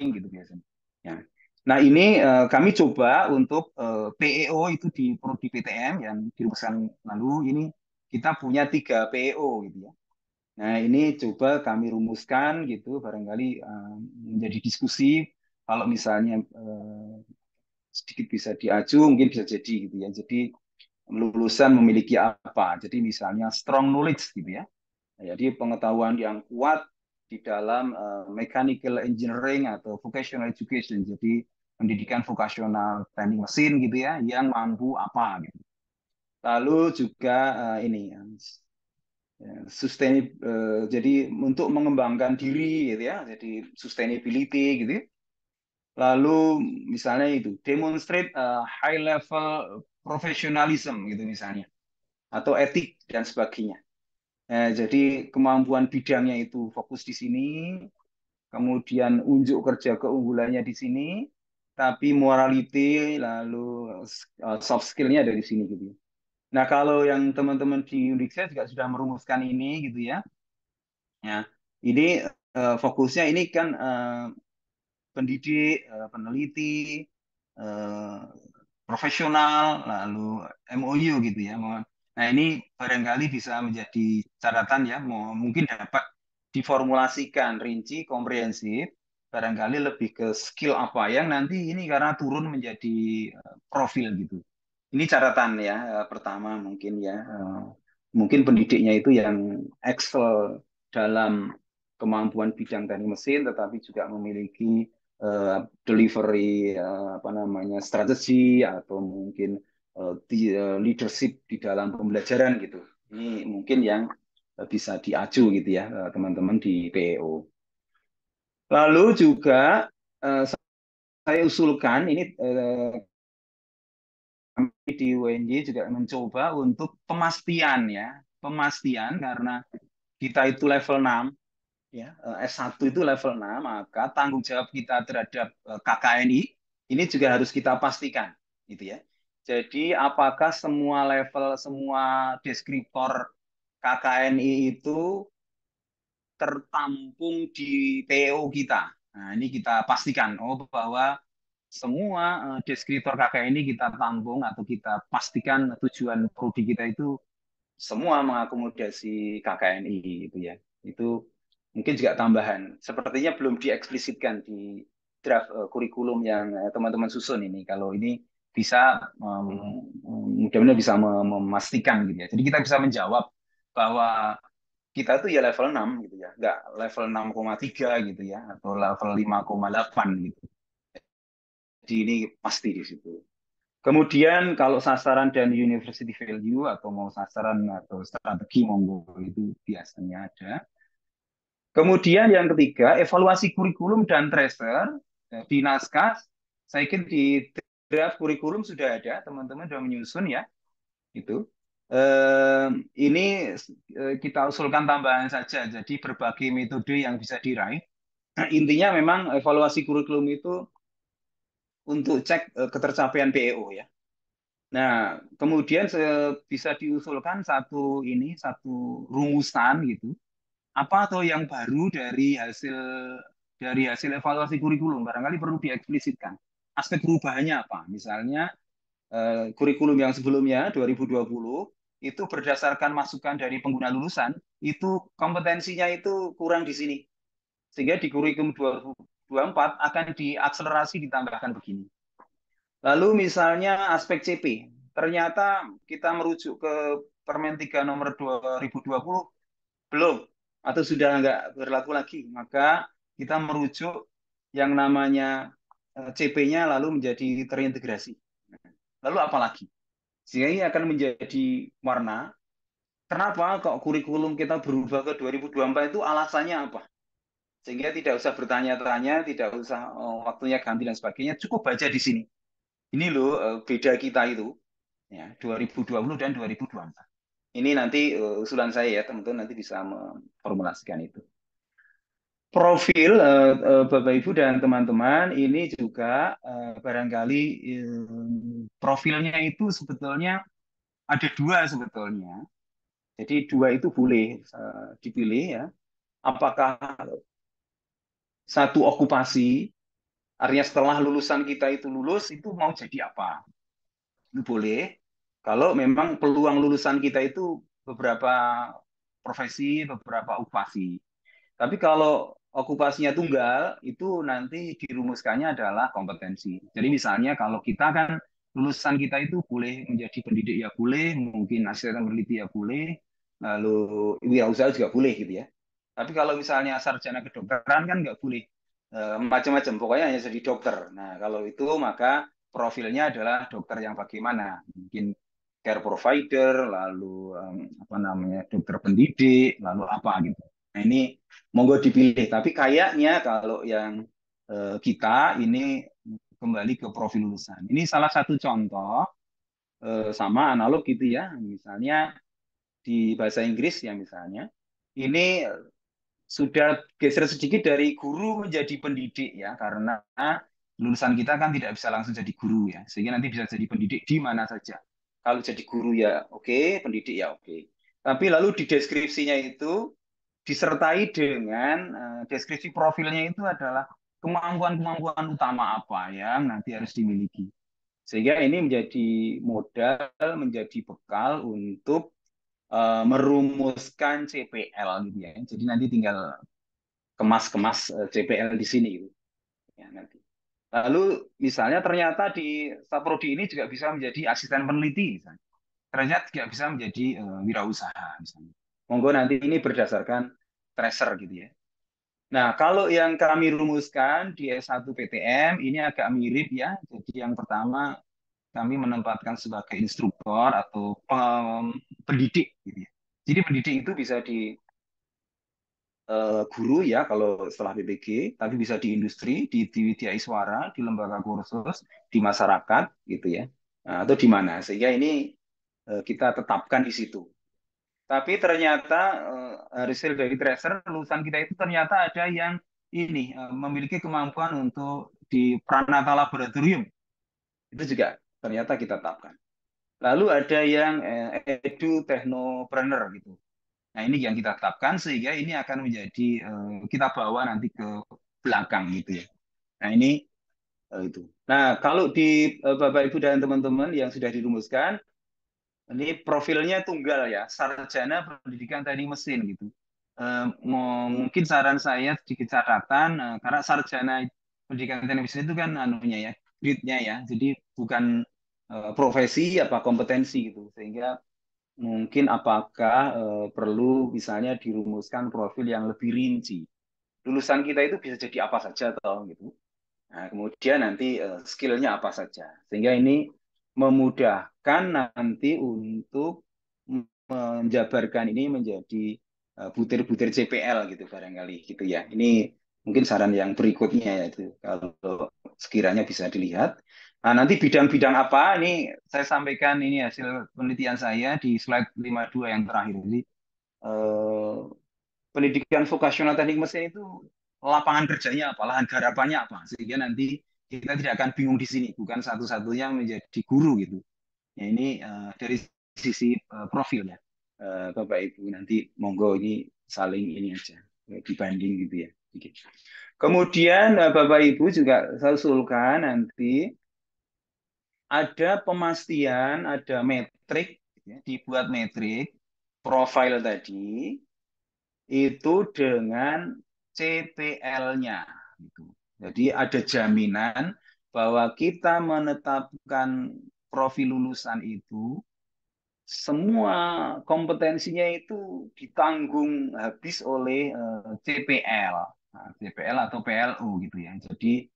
Speaker 4: gitu biasanya. Ya. Nah ini kami coba untuk PEO itu di Prodi PTM yang dirumuskan lalu ini kita punya 3 PEO gitu ya. Nah ini coba kami rumuskan gitu barangkali menjadi diskusi kalau misalnya sedikit bisa diaju mungkin bisa jadi gitu ya. Jadi lulusan memiliki apa? Jadi misalnya strong knowledge gitu ya. Jadi pengetahuan yang kuat di dalam mechanical engineering atau vocational education. Jadi pendidikan vokasional teknik mesin gitu ya, yang mampu apa gitu. Lalu juga ini jadi untuk mengembangkan diri gitu ya, jadi sustainability gitu. Ya. Lalu misalnya itu demonstrate high level professionalism gitu misalnya atau etik dan sebagainya. Jadi kemampuan bidangnya itu fokus di sini, kemudian unjuk kerja keunggulannya di sini, tapi morality lalu soft skill-nya dari sini gitu. Nah kalau yang teman-teman di Undiksa juga sudah merumuskan ini gitu ya, ya ini fokusnya ini kan pendidik, peneliti, eh, profesional, lalu MOU gitu ya. Nah ini barangkali bisa menjadi catatan ya, mungkin dapat diformulasikan rinci, komprehensif, barangkali lebih ke skill apa yang nanti ini karena turun menjadi profil gitu. Ini catatan ya, pertama mungkin ya, mungkin pendidiknya itu yang excel dalam kemampuan bidang teknik mesin, tetapi juga memiliki delivery apa namanya strategi atau mungkin leadership di dalam pembelajaran gitu. Ini mungkin yang bisa diacu gitu ya teman-teman di PEO. Lalu juga saya usulkan ini kami di UNJ juga mencoba untuk pemastian ya, pemastian karena kita itu level 6 ya, S1 itu level 6, maka tanggung jawab kita terhadap KKNI ini juga harus kita pastikan gitu ya. Jadi apakah semua level, semua deskriptor KKNI itu tertampung di PO kita. Nah, ini kita pastikan bahwa semua deskriptor KKN ini kita tampung atau kita pastikan tujuan prodi kita itu semua mengakomodasi KKNI itu ya. Itu mungkin juga tambahan. Sepertinya belum dieksplisitkan di draft kurikulum yang teman-teman susun ini. Kalau ini bisa mudah-mudahan bisa memastikan gitu ya. Jadi kita bisa menjawab bahwa kita tuh ya level 6 gitu ya, nggak level 6,3 gitu ya, atau level 5,8 gitu. Jadi ini pasti di situ. Kemudian kalau sasaran dan university value atau mau sasaran atau strategi monggo itu biasanya ada. Kemudian yang ketiga, evaluasi kurikulum dan tracer di naskah. Saya kira di draft kurikulum sudah ada, teman-teman sudah menyusun ya, itu. Ini kita usulkan tambahan saja, jadi berbagai metode yang bisa diraih. Intinya memang evaluasi kurikulum itu untuk cek ketercapaian PEO ya. Nah, kemudian bisa diusulkan satu rumusan gitu. Apa atau yang baru dari hasil evaluasi kurikulum barangkali perlu dieksplisitkan. Aspek perubahannya apa? Misalnya kurikulum yang sebelumnya 2020 itu berdasarkan masukan dari pengguna lulusan itu kompetensinya itu kurang di sini. Sehingga di kurikulum 2024 akan diakselerasi ditambahkan begini. Lalu misalnya aspek CP, ternyata kita merujuk ke Permen 3 nomor 2020 belum atau sudah nggak berlaku lagi, maka kita merujuk yang namanya CP-nya lalu menjadi terintegrasi. Lalu apa lagi? Sehingga ini akan menjadi warna. Kenapa kok kurikulum kita berubah ke 2024 itu alasannya apa? Sehingga tidak usah bertanya-tanya, tidak usah waktunya ganti dan sebagainya, cukup baca di sini. Ini loh beda kita itu ya 2020 dan 2024. Ini nanti usulan saya ya teman-teman nanti bisa memformulasikan itu. Profil Bapak Ibu dan teman-teman ini juga barangkali profilnya itu sebetulnya ada dua sebetulnya. Jadi dua itu boleh dipilih ya. Apakah satu okupasi, artinya setelah lulusan kita itu lulus itu mau jadi apa? Itu boleh. Kalau memang peluang lulusan kita itu beberapa profesi, beberapa okupasi. Tapi kalau okupasinya tunggal, itu nanti dirumuskannya adalah kompetensi. Jadi misalnya kalau kita kan lulusan kita itu boleh menjadi pendidik ya boleh, mungkin asisten peneliti ya boleh, lalu wirausaha juga boleh gitu ya. Tapi kalau misalnya sarjana kedokteran kan nggak boleh macam-macam, pokoknya hanya jadi dokter. Nah kalau itu maka profilnya adalah dokter yang bagaimana, mungkin care provider, lalu apa namanya dokter pendidik, lalu apa gitu. Nah ini monggo dipilih. Tapi kayaknya kalau yang kita ini kembali ke profil lulusan. Ini salah satu contoh sama analog gitu ya. Misalnya di bahasa Inggris ya misalnya. Ini sudah geser sedikit dari guru menjadi pendidik ya karena lulusan kita kan tidak bisa langsung jadi guru ya sehingga nanti bisa jadi pendidik di mana saja. Kalau jadi guru ya oke, pendidik ya oke. Tapi lalu di deskripsinya itu disertai dengan deskripsi profilnya itu adalah kemampuan-kemampuan utama apa yang nanti harus dimiliki. Sehingga ini menjadi modal, menjadi bekal untuk merumuskan CPL gitu ya. Jadi nanti tinggal kemas-kemas CPL di sini. Gitu. ya nanti. Lalu misalnya ternyata di Saprodi ini juga bisa menjadi asisten peneliti misalnya. Ternyata juga bisa menjadi wirausaha misalnya. Monggo nanti ini berdasarkan tracer gitu ya. Nah, kalau yang kami rumuskan di S1 PTM ini agak mirip ya. Jadi yang pertama kami menempatkan sebagai instruktur atau pendidik gitu ya. Jadi pendidik itu bisa di guru ya kalau setelah PPG, tapi bisa di industri, di Widya Iswara, di lembaga kursus, di masyarakat gitu ya. Nah, atau di mana. Sehingga ini kita tetapkan di situ. Tapi ternyata hasil dari tracer lulusan kita itu ternyata ada yang ini memiliki kemampuan untuk di Pranata Laboratorium. Itu juga ternyata kita tetapkan. Lalu ada yang edu technopreneur gitu. Nah, ini yang kita tetapkan sehingga ini akan menjadi kita bawa nanti ke belakang gitu ya. Nah, ini itu. Nah, kalau di Bapak Ibu dan teman-teman yang sudah dirumuskan, ini profilnya tunggal ya, sarjana pendidikan teknik mesin gitu. Mungkin saran saya sedikit catatan karena sarjana pendidikan teknik mesin itu kan anunya ya, grade-nya ya. Jadi bukan profesi apa kompetensi gitu. Sehingga mungkin apakah perlu misalnya dirumuskan profil yang lebih rinci. Lulusan kita itu bisa jadi apa saja toh gitu. Nah, kemudian nanti skillnya apa saja. Sehingga ini memudahkan nanti untuk menjabarkan ini menjadi butir-butir CPL gitu barangkali gitu ya. Ini mungkin saran yang berikutnya ya itu kalau sekiranya bisa dilihat. Nah, nanti bidang-bidang apa ini saya sampaikan ini hasil penelitian saya di slide 52 yang terakhir. Jadi eh, pendidikan vokasional teknik mesin itu lapangan kerjanya apa, lahan garapannya apa, sehingga nanti kita tidak akan bingung di sini, bukan satu-satunya menjadi guru gitu. Ya, ini dari sisi profil ya, Bapak Ibu nanti monggo ini saling ini aja dibanding gitu ya. Kemudian Bapak Ibu juga saya usulkan nanti ada pemastian, ada metrik, ya, dibuat metrik profil tadi itu dengan CPL-nya gitu. Jadi ada jaminan bahwa kita menetapkan profil lulusan itu semua kompetensinya itu ditanggung habis oleh CPL. Nah, CPL atau PLU gitu ya. Jadi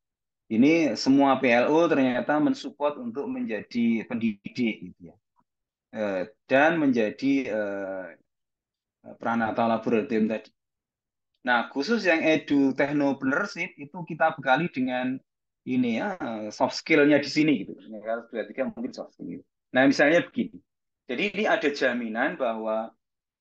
Speaker 4: ini semua PLU ternyata mensupport untuk menjadi pendidik gitu ya. Dan menjadi Pranata Laboratorium tadi. Nah, khusus yang edu technopreneurship itu kita bekali dengan ini ya soft skill-nya di sini gitu. Ya, kalau berarti kan mungkin soft skill. Nah, misalnya begini. Jadi ini ada jaminan bahwa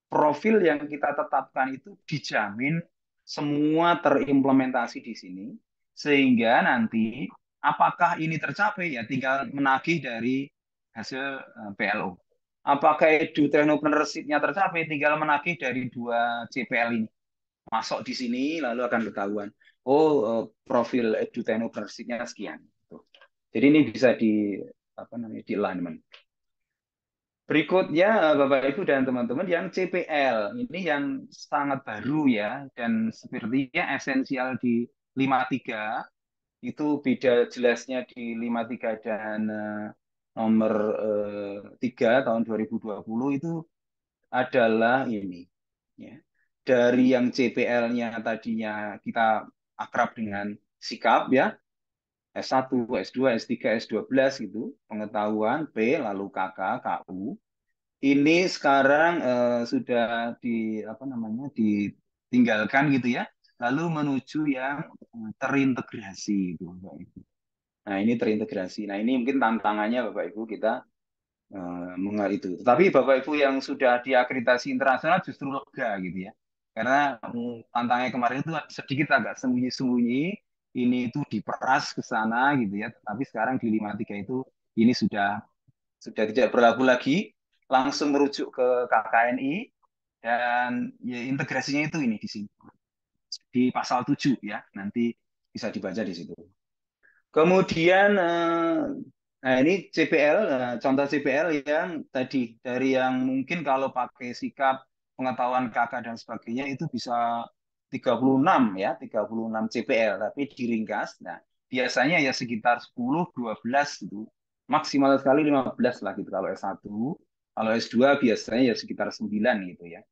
Speaker 4: profil yang kita tetapkan itu dijamin semua terimplementasi di sini sehingga nanti apakah ini tercapai ya tinggal menagih dari hasil PLO. Apakah edu technopreneurship-nya tercapai tinggal menagih dari dua CPL ini masuk di sini lalu akan ketahuan profil edutechnopreneurship-nya sekian. Jadi ini bisa di apa namanya di alignment. Berikutnya Bapak Ibu dan teman-teman yang CPL ini yang sangat baru ya dan sepertinya esensial di 53 itu beda jelasnya di 53 dan nomor 3 tahun 2020 itu adalah ini ya dari yang CPL-nya tadinya kita akrab dengan sikap ya, S1, S2, S3, S12 gitu, pengetahuan, P, lalu KK, KU. Ini sekarang sudah di apa namanya ditinggalkan gitu ya, lalu menuju yang terintegrasi itu, Bapak Ibu. Nah, ini terintegrasi. Nah, ini mungkin tantangannya Bapak Ibu kita itu. Tetapi Bapak Ibu yang sudah diakreditasi internasional justru lega gitu ya. Karena tantangannya kemarin itu sedikit agak sembunyi-sembunyi, ini itu diperas ke sana gitu ya. Tapi sekarang di 53 itu ini sudah tidak berlaku lagi, langsung merujuk ke KKNI dan ya, integrasinya itu ini di sini. Di pasal 7 ya, nanti bisa dibaca di situ. Kemudian nah ini CPL, contoh CPL yang tadi dari yang mungkin kalau pakai sikap pengetahuan kakak dan sebagainya itu bisa 36 ya, 36 CPL, tapi diringkas. Nah, biasanya ya sekitar 10, 12 gitu. Maksimal sekali 15 lah gitu kalau S1. Kalau S2 biasanya ya sekitar 9 gitu ya.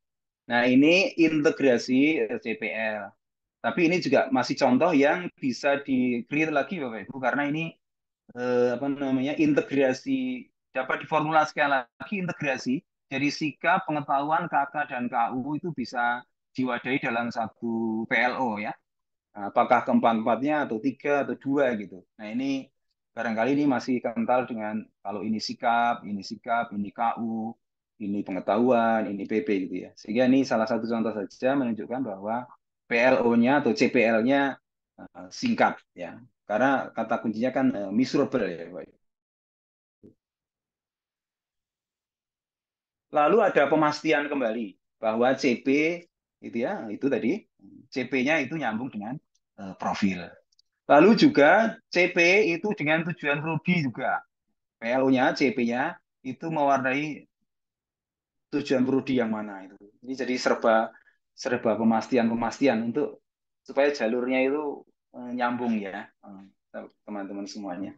Speaker 4: Nah, ini integrasi CPL. Tapi ini juga masih contoh yang bisa di-clear lagi Bapak Ibu karena ini apa namanya integrasi dapat diformulasikan lagi integrasi jadi sikap pengetahuan KK dan KU itu bisa diwadahi dalam satu PLO ya. Nah, apakah keempat-empatnya atau tiga atau dua gitu. Nah ini barangkali ini masih kental dengan kalau ini sikap, ini KU, ini pengetahuan, ini PP gitu ya. Sehingga ini salah satu contoh saja menunjukkan bahwa PLO-nya atau CPL-nya singkat ya. Karena kata kuncinya kan measurable ya, Pak. Lalu ada pemastian kembali bahwa CP itu ya, itu tadi CP-nya itu nyambung dengan profil. Lalu juga CP itu dengan tujuan prodi juga. PLO-nya, CP-nya itu mewarnai tujuan prodi yang mana itu. Ini jadi serba serba pemastian-pemastian untuk supaya jalurnya itu nyambung ya, teman-teman semuanya.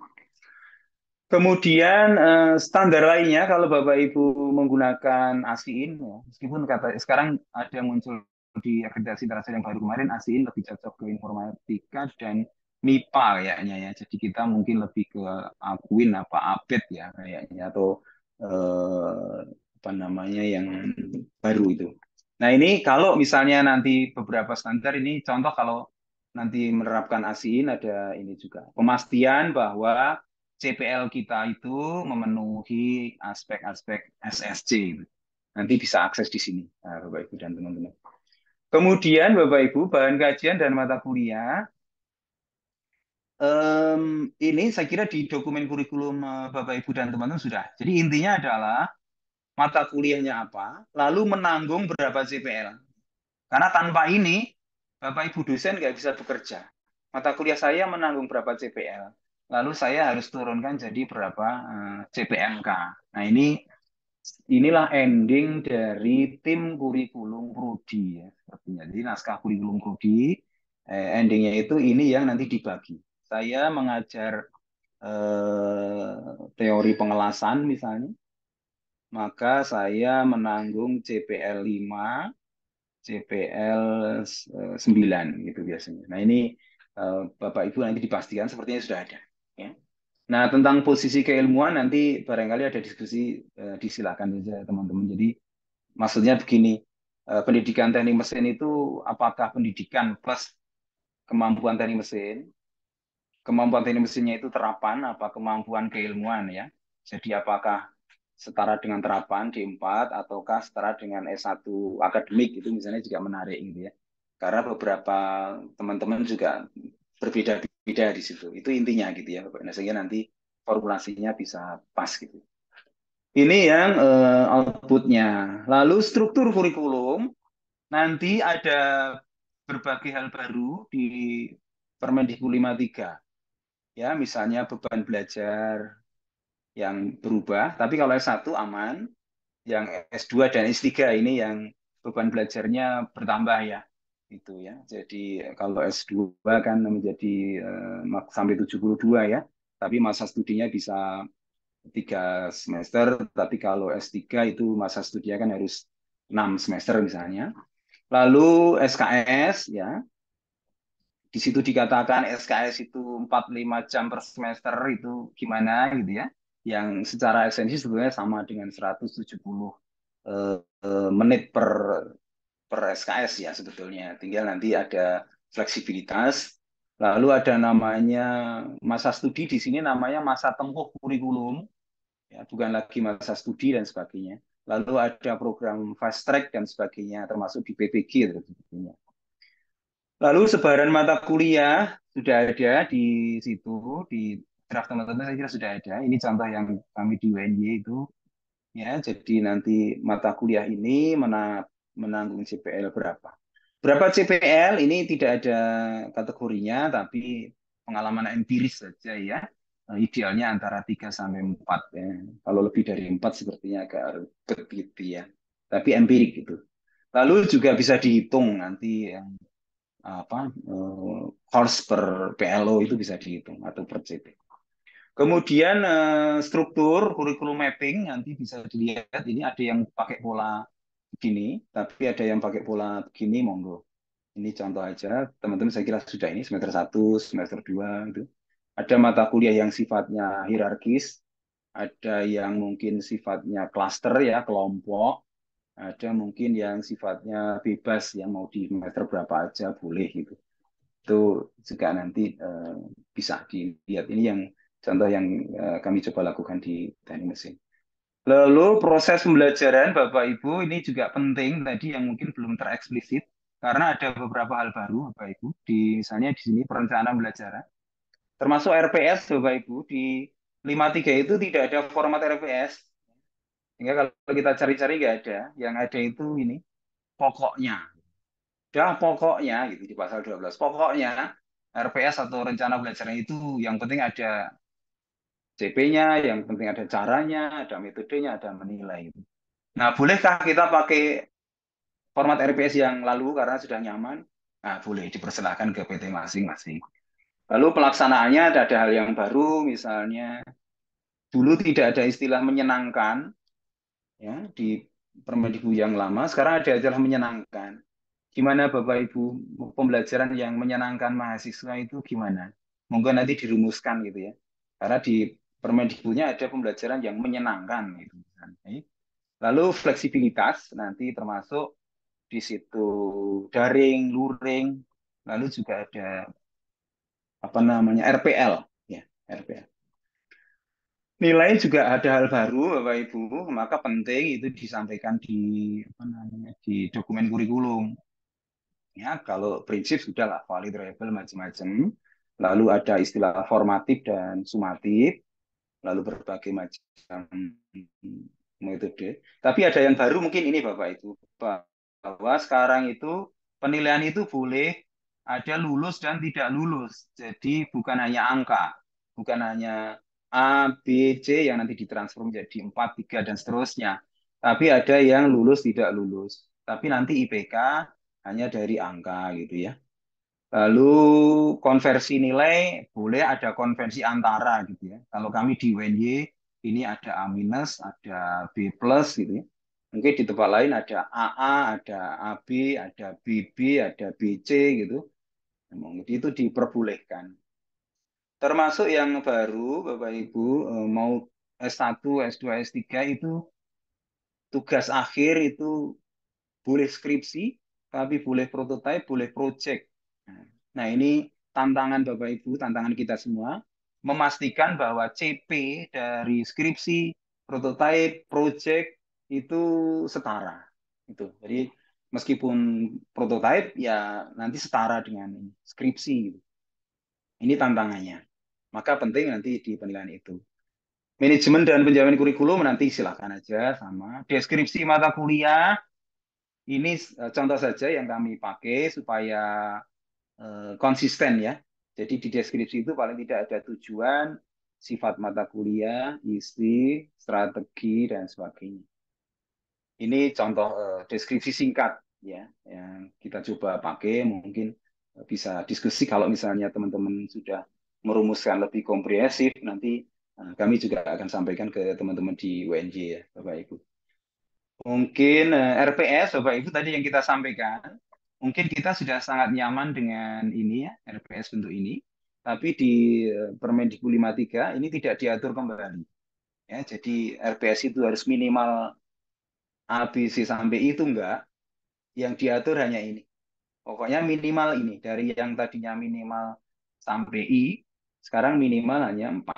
Speaker 4: Kemudian standar lainnya kalau Bapak Ibu menggunakan ASIIN, ya, meskipun kata sekarang ada yang muncul di akreditasi internasional yang baru kemarin, ASIIN lebih cocok ke informatika dan MIPA kayaknya ya. Jadi kita mungkin lebih ke Akuin apa APET ya kayaknya atau apa namanya yang baru itu. Nah ini kalau misalnya nanti beberapa standar ini contoh kalau nanti menerapkan ASIIN ada ini juga pemastian bahwa CPL kita itu memenuhi aspek-aspek SSC. Nanti bisa akses di sini, Bapak Ibu dan teman-teman. Kemudian Bapak Ibu, bahan kajian dan mata kuliah. Ini saya kira di dokumen kurikulum Bapak Ibu dan teman-teman sudah. Jadi intinya adalah mata kuliahnya apa, lalu menanggung berapa CPL. Karena tanpa ini, Bapak Ibu dosen nggak bisa bekerja. Mata kuliah saya menanggung berapa CPL. Lalu saya harus turunkan jadi berapa CPMK. Nah inilah ending dari tim kurikulum prodi ya. Sepertinya. Jadi naskah kurikulum prodi, endingnya itu ini yang nanti dibagi. Saya mengajar teori pengelasan misalnya, maka saya menanggung CPL 5, CPL 9 gitu biasanya. Nah ini Bapak Ibu nanti dipastikan sepertinya sudah ada. Ya. Nah tentang posisi keilmuan nanti barangkali ada diskusi disilakan saja teman-teman. Jadi maksudnya begini, pendidikan teknik mesin itu apakah pendidikan plus kemampuan teknik mesin, kemampuan teknik mesinnya itu terapan apa kemampuan keilmuan ya. Jadi apakah setara dengan terapan D4 ataukah setara dengan S1 akademik itu misalnya juga menarik gitu ya. Karena beberapa teman-teman juga berbeda-beda di situ. Itu intinya gitu ya Bapak. Nah, sehingga nanti formulasinya bisa pas gitu. Ini yang outputnya. Lalu struktur kurikulum nanti ada berbagai hal baru di Permendikbud 53. Ya, misalnya beban belajar yang berubah, tapi kalau S1 aman, yang S2 dan S3 ini yang beban belajarnya bertambah ya. Itu ya. Jadi kalau S2 kan menjadi sampai 72 ya. Tapi masa studinya bisa 3 semester, tapi kalau S3 itu masa studinya kan harus 6 semester misalnya. Lalu SKS ya, di situ dikatakan SKS itu 45 jam per semester itu gimana gitu ya. Yang secara esensi sebenarnya sama dengan 170 menit per SKS ya sebetulnya. Tinggal nanti ada fleksibilitas. Lalu ada namanya masa studi di sini namanya masa tempuh kurikulum, ya, bukan lagi masa studi dan sebagainya. Lalu ada program fast track dan sebagainya, termasuk di PPG dan sebagainya. Lalu sebaran mata kuliah sudah ada di situ, di draft teman-teman saya kira sudah ada. Ini contoh yang kami di UNY itu. Ya, jadi nanti mata kuliah ini menanggung CPL berapa. Berapa CPL ini tidak ada kategorinya, tapi pengalaman empiris saja ya. Idealnya antara 3 sampai 4 ya. Kalau lebih dari 4 sepertinya agak ribet gitu ya. Tapi empirik gitu. Lalu juga bisa dihitung nanti ya, course per PLO itu bisa dihitung atau per CP. Kemudian struktur kurikulum mapping nanti bisa dilihat, ini ada yang pakai pola begini, tapi ada yang pakai pola begini, monggo. Ini contoh aja, teman-teman saya kira sudah ini semester 1, semester 2 itu. Ada mata kuliah yang sifatnya hierarkis, ada yang mungkin sifatnya klaster ya, kelompok, ada mungkin yang sifatnya bebas yang mau di semester berapa aja boleh gitu. Itu juga nanti bisa dilihat. Ini yang contoh yang kami coba lakukan di teknik mesin. Lalu proses pembelajaran Bapak Ibu ini juga penting tadi yang mungkin belum tereksplisit karena ada beberapa hal baru Bapak Ibu di misalnya di sini perencanaan pembelajaran termasuk RPS Bapak Ibu di 53 itu tidak ada format RPS. Sehingga kalau kita cari-cari nggak ada, yang ada itu ini pokoknya. Udah pokoknya gitu di pasal 12. Pokoknya RPS atau rencana belajarnya itu yang penting ada CP-nya, yang penting ada caranya, ada metodenya, ada menilai. Nah, bolehkah kita pakai format RPS yang lalu karena sudah nyaman? Nah, boleh dipersilahkan ke PT masing-masing. Lalu pelaksanaannya ada hal yang baru, misalnya dulu tidak ada istilah menyenangkan ya di Permendikbud yang lama, sekarang ada istilah menyenangkan. Gimana Bapak Ibu pembelajaran yang menyenangkan mahasiswa itu gimana? Mungkin nanti dirumuskan gitu ya. Karena di Permendikbudnya ada pembelajaran yang menyenangkan gitu. Lalu fleksibilitas nanti termasuk di situ daring, luring, lalu juga ada apa namanya RPL ya, RPL. Nilai juga ada hal baru Bapak Ibu, maka penting itu disampaikan di apa namanya di dokumen kurikulum. Ya, kalau prinsip sudah lah valid, reliable macam-macam. Lalu ada istilah formatif dan sumatif, lalu berbagai macam metode. Tapi ada yang baru mungkin ini Bapak Ibu, bahwa sekarang itu penilaian itu boleh ada lulus dan tidak lulus. Jadi bukan hanya angka, bukan hanya A, B, C yang nanti ditransform menjadi 4, 3, dan seterusnya. Tapi ada yang lulus, tidak lulus. Tapi nanti IPK hanya dari angka gitu ya. Lalu konversi nilai boleh ada konversi antara gitu ya. Kalau kami di UNY ini ada A minus, ada B plus gitu ya. Mungkin di tempat lain ada AA, ada AB, ada BB, ada BC gitu. Mungkin itu diperbolehkan. Termasuk yang baru Bapak Ibu mau S1, S2, S3 itu tugas akhir itu boleh skripsi, tapi boleh prototype, boleh project. Nah, ini tantangan Bapak Ibu, tantangan kita semua, memastikan bahwa CP dari skripsi, prototype, project itu setara. Itu. Jadi meskipun prototype ya nanti setara dengan skripsi. Ini tantangannya. Maka penting nanti di penilaian itu. Manajemen dan penjamin kurikulum nanti silakan aja sama. Deskripsi mata kuliah ini contoh saja yang kami pakai supaya konsisten ya. Jadi di deskripsi itu paling tidak ada tujuan, sifat mata kuliah, isi, strategi, dan sebagainya. Ini contoh deskripsi singkat ya yang kita coba pakai. Mungkin bisa diskusi kalau misalnya teman-teman sudah merumuskan lebih komprehensif, nanti kami juga akan sampaikan ke teman-teman di UNJ ya, Bapak Ibu. Mungkin RPS, Bapak Ibu tadi yang kita sampaikan, mungkin kita sudah sangat nyaman dengan ini ya, RPS bentuk ini. Tapi di Permendikbud 53 ini tidak diatur kembali. Ya, jadi RPS itu harus minimal A, B, C sampai itu enggak. Yang diatur hanya ini. Pokoknya minimal ini. Dari yang tadinya minimal sampai I, sekarang minimal hanya 4.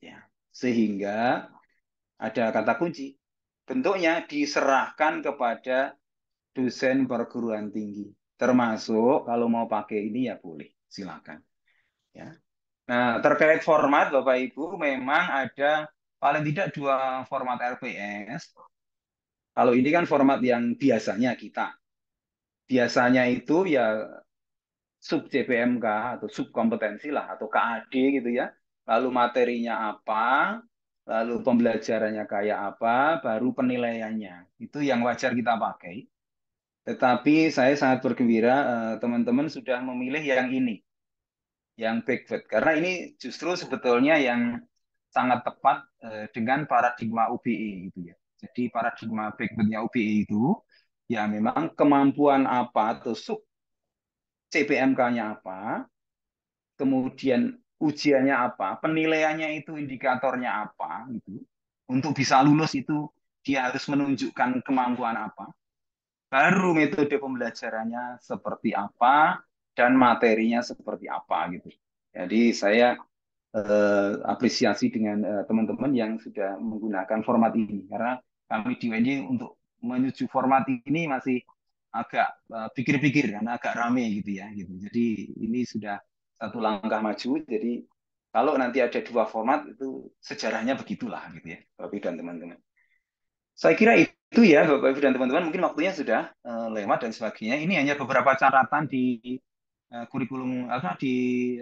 Speaker 4: Ya. Sehingga ada kata kunci. Bentuknya diserahkan kepada dosen perguruan tinggi. Termasuk kalau mau pakai ini ya boleh, silakan. Ya. Nah, terkait format Bapak Ibu memang ada paling tidak 2 format RPS. Kalau ini kan format yang biasanya kita. Biasanya itu ya sub CPMK atau sub kompetensi lah atau KAD gitu ya. Lalu materinya apa, lalu pembelajarannya kayak apa, baru penilaiannya. Itu yang wajar kita pakai. Tetapi saya sangat bergembira teman-teman sudah memilih yang ini, yang backward. Karena ini justru sebetulnya yang sangat tepat dengan paradigma UBI gitu ya. Jadi paradigma backwardnya UBI itu ya memang kemampuan apa atau sub CPMK-nya apa, kemudian ujiannya apa, penilaiannya itu indikatornya apa gitu. Untuk bisa lulus itu dia harus menunjukkan kemampuan apa. Baru metode pembelajarannya seperti apa dan materinya seperti apa gitu. Jadi saya apresiasi dengan teman-teman yang sudah menggunakan format ini karena kami di UNY untuk menuju format ini masih agak pikir-pikir karena agak rame gitu ya gitu. Jadi ini sudah satu langkah maju. Jadi kalau nanti ada dua format itu sejarahnya begitulah gitu ya, Bapak Ibu dan teman-teman. Saya kira itu ya Bapak Ibu dan teman-teman, mungkin waktunya sudah lewat dan sebagainya. Ini hanya beberapa catatan di kurikulum apa di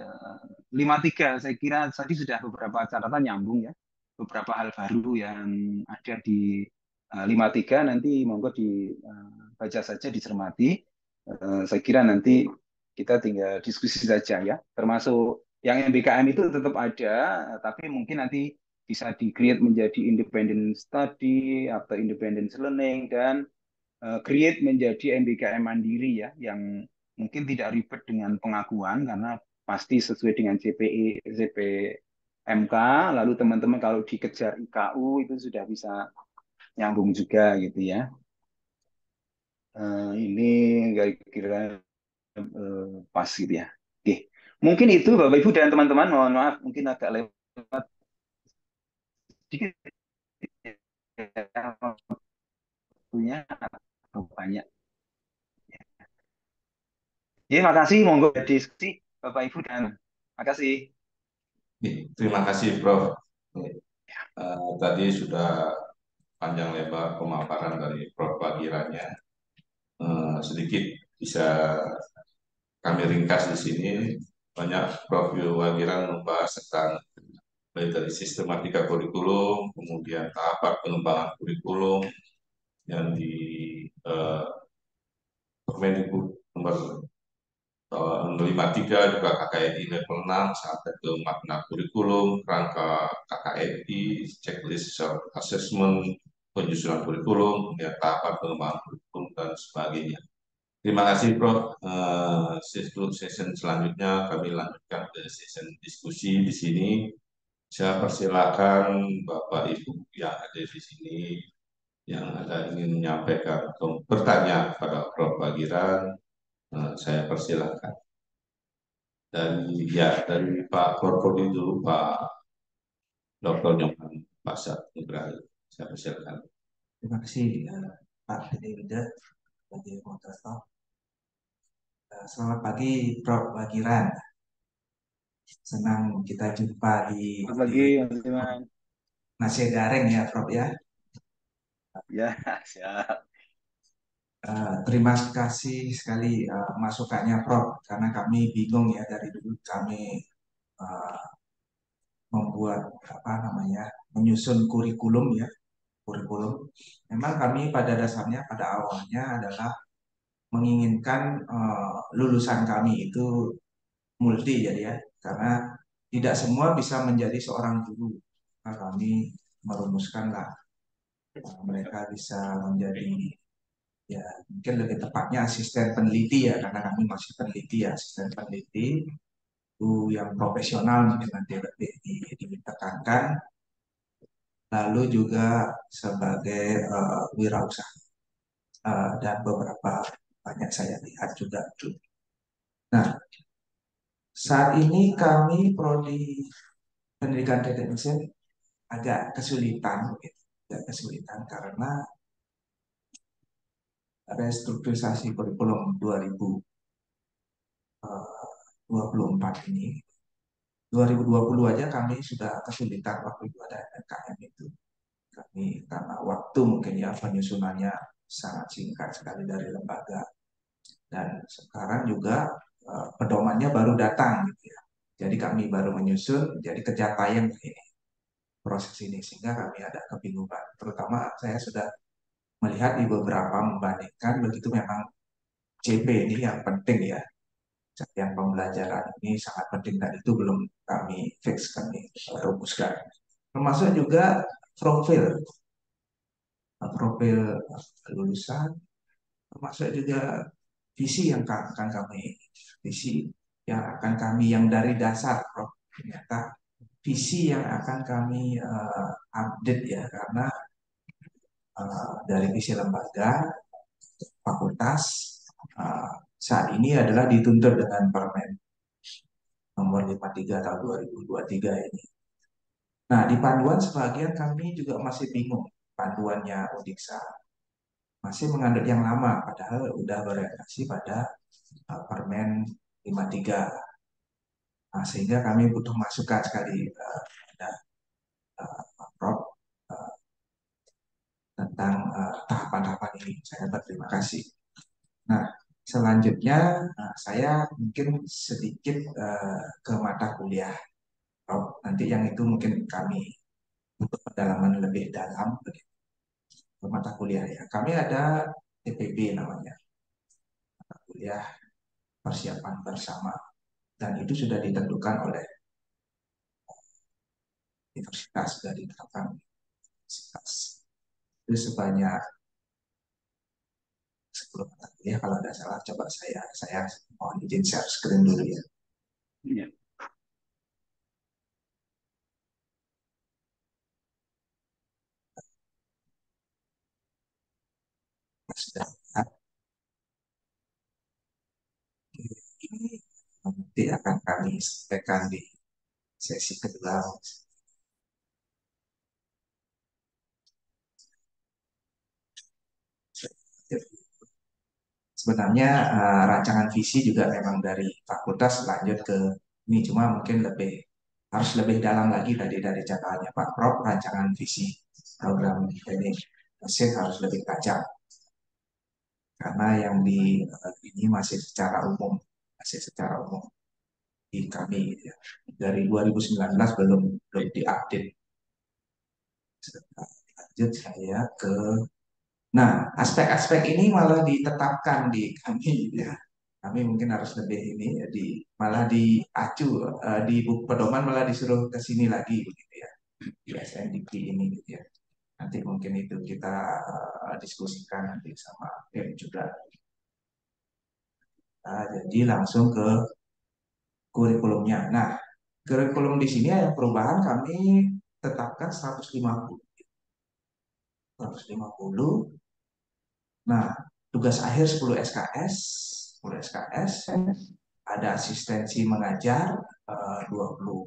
Speaker 4: 53. Saya kira tadi sudah beberapa catatan nyambung ya. Beberapa hal baru yang ada di 53 nanti monggo dibaca saja dicermati. Saya kira nanti kita tinggal diskusi saja ya. Termasuk yang MBKM itu tetap ada, tapi mungkin nanti bisa di-create menjadi independent study atau independent learning dan create menjadi MBKM mandiri ya yang mungkin tidak ribet dengan pengakuan karena pasti sesuai dengan CPE, CPMK, lalu teman-teman kalau dikejar IKU itu sudah bisa nyambung juga gitu ya. Ini kira-kira pas gitu ya. Oke. Mungkin itu Bapak Ibu dan teman-teman, mohon maaf mungkin agak lewat sedikit waktunya atau banyak. Ya, makasih, monggo diskusi Bapak Ibu dan makasih.
Speaker 3: Terima kasih, Prof. Tadi sudah panjang lebar pemaparan dari Prof. Bagiranya. Sedikit bisa kami ringkas di sini. Banyak Prof. Bagiran membahas tentang dari sistematika kurikulum, kemudian tahapan pengembangan kurikulum yang di Permendikbud nomor 53 juga KKNI level 6 sampai ke makna kurikulum, rangka KKNI, checklist self assessment, penyusunan kurikulum, ya, tahapan pengembangan kurikulum dan sebagainya. Terima kasih Prof. Untuk session selanjutnya kami lanjutkan ke session diskusi di sini. Saya persilakan Bapak Ibu yang ada di sini yang ada ingin menyampaikan atau bertanya kepada Prof. Bagiran, saya persilakan. Dari Pak Korpodi dulu, Pak Dr. Nyoman Pasar Nugraha. Saya persilakan.
Speaker 5: Terima kasih Pak Dede Wida sebagai moderator. Selamat pagi Prof. Bagiran. Senang kita jumpa
Speaker 4: Selamat pagi, Mas Iman.
Speaker 5: masih daring ya Prof ya.
Speaker 4: Ya, siap.
Speaker 5: Terima kasih sekali masukannya Prof karena kami bingung ya dari dulu kami uh, membuat apa namanya menyusun kurikulum ya kurikulum. Memang kami pada dasarnya pada awalnya adalah menginginkan lulusan kami itu multi jadi ya karena tidak semua bisa menjadi seorang guru. Nah, kami merumuskanlah mereka bisa menjadi ya mungkin lebih tepatnya asisten peneliti ya karena kami masih peneliti ya asisten peneliti itu yang profesional mungkin nanti lebih ditekankan lalu juga sebagai wirausaha dan beberapa banyak saya lihat juga itu. Nah, saat ini kami prodi pendidikan teknik mesin agak kesulitan, gitu. Agak kesulitan karena restrukturisasi kurikulum 2024 ini. 2020 aja kami sudah kesulitan waktu itu ada MKM itu. Kami karena waktu mungkin ya penyusunannya sangat singkat sekali dari lembaga dan sekarang juga pedomannya baru datang gitu ya. Jadi kami baru menyusun, jadi kerja tayang ini proses ini sehingga kami ada kebingungan. Terutama saya sudah melihat di beberapa membandingkan begitu memang CP ini yang penting ya. Yang pembelajaran ini sangat penting dan itu belum kami fix, kami rumuskan. Termasuk juga profil, profil lulusan, termasuk juga visi yang akan kami, visi yang akan kami yang dari dasar, Prof. Ternyata visi yang akan kami update ya, karena dari visi lembaga, fakultas, saat ini adalah dituntut dengan Permen nomor 53 tahun 2023 ini. Nah, di panduan sebagian kami juga masih bingung. Panduannya Udiksa masih mengandung yang lama, padahal udah berorientasi pada Permen 53. Nah, sehingga kami butuh masukan sekali pada Prof tentang tahapan-tahapan ini. Saya berterima kasih. Nah, selanjutnya saya mungkin sedikit ke mata kuliah. Prof, nanti yang itu mungkin kami untuk pendalaman lebih dalam begitu. Ke mata kuliah ya. Kami ada TPB namanya, mata kuliah persiapan bersama, dan itu sudah ditentukan oleh universitas, sudah ditetapkan universitas. Itu sebanyak 10 mata kuliah kalau tidak salah. Coba saya mohon izin share screen dulu ya.
Speaker 4: Iya.
Speaker 5: Sudah. Ini nanti akan kami sampaikan di sesi kedua. Sebenarnya rancangan visi juga memang dari fakultas lanjut ke ini, cuma mungkin harus lebih dalam lagi tadi dari catatannya Pak Prof, rancangan visi program teknik mesin harus lebih tajam karena yang di ini masih secara umum di kami gitu ya. Dari 2019 belum diupdate. Lanjut saya ke, nah, aspek-aspek ini malah ditetapkan di kami gitu ya. Kami mungkin harus lebih ini ya, malah diacu di buku pedoman malah disuruh ke sini lagi begitu ya, di SNDP ini gitu ya. Nanti mungkin itu kita diskusikan nanti sama tim juga. Jadi langsung ke kurikulumnya. Nah, kurikulum di sini ada perubahan, kami tetapkan 150. 150. Nah, tugas akhir 10 SKS, 10 SKS, ada asistensi mengajar 20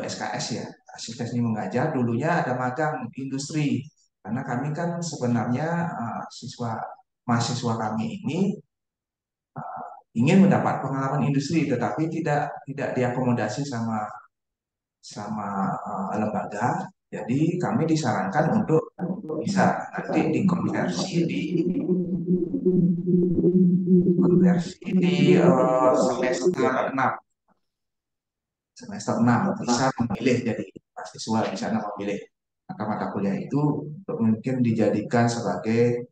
Speaker 5: SKS ya. Asistensi mengajar dulunya ada magang industri. Karena kami kan sebenarnya mahasiswa kami ini ingin mendapat pengalaman industri tetapi tidak diakomodasi sama lembaga. Jadi kami disarankan untuk bisa nanti dikonversi di semester 6. Semester 6 bisa memilih, jadi mahasiswa di sana memilih mata-mata kuliah itu untuk mungkin dijadikan sebagai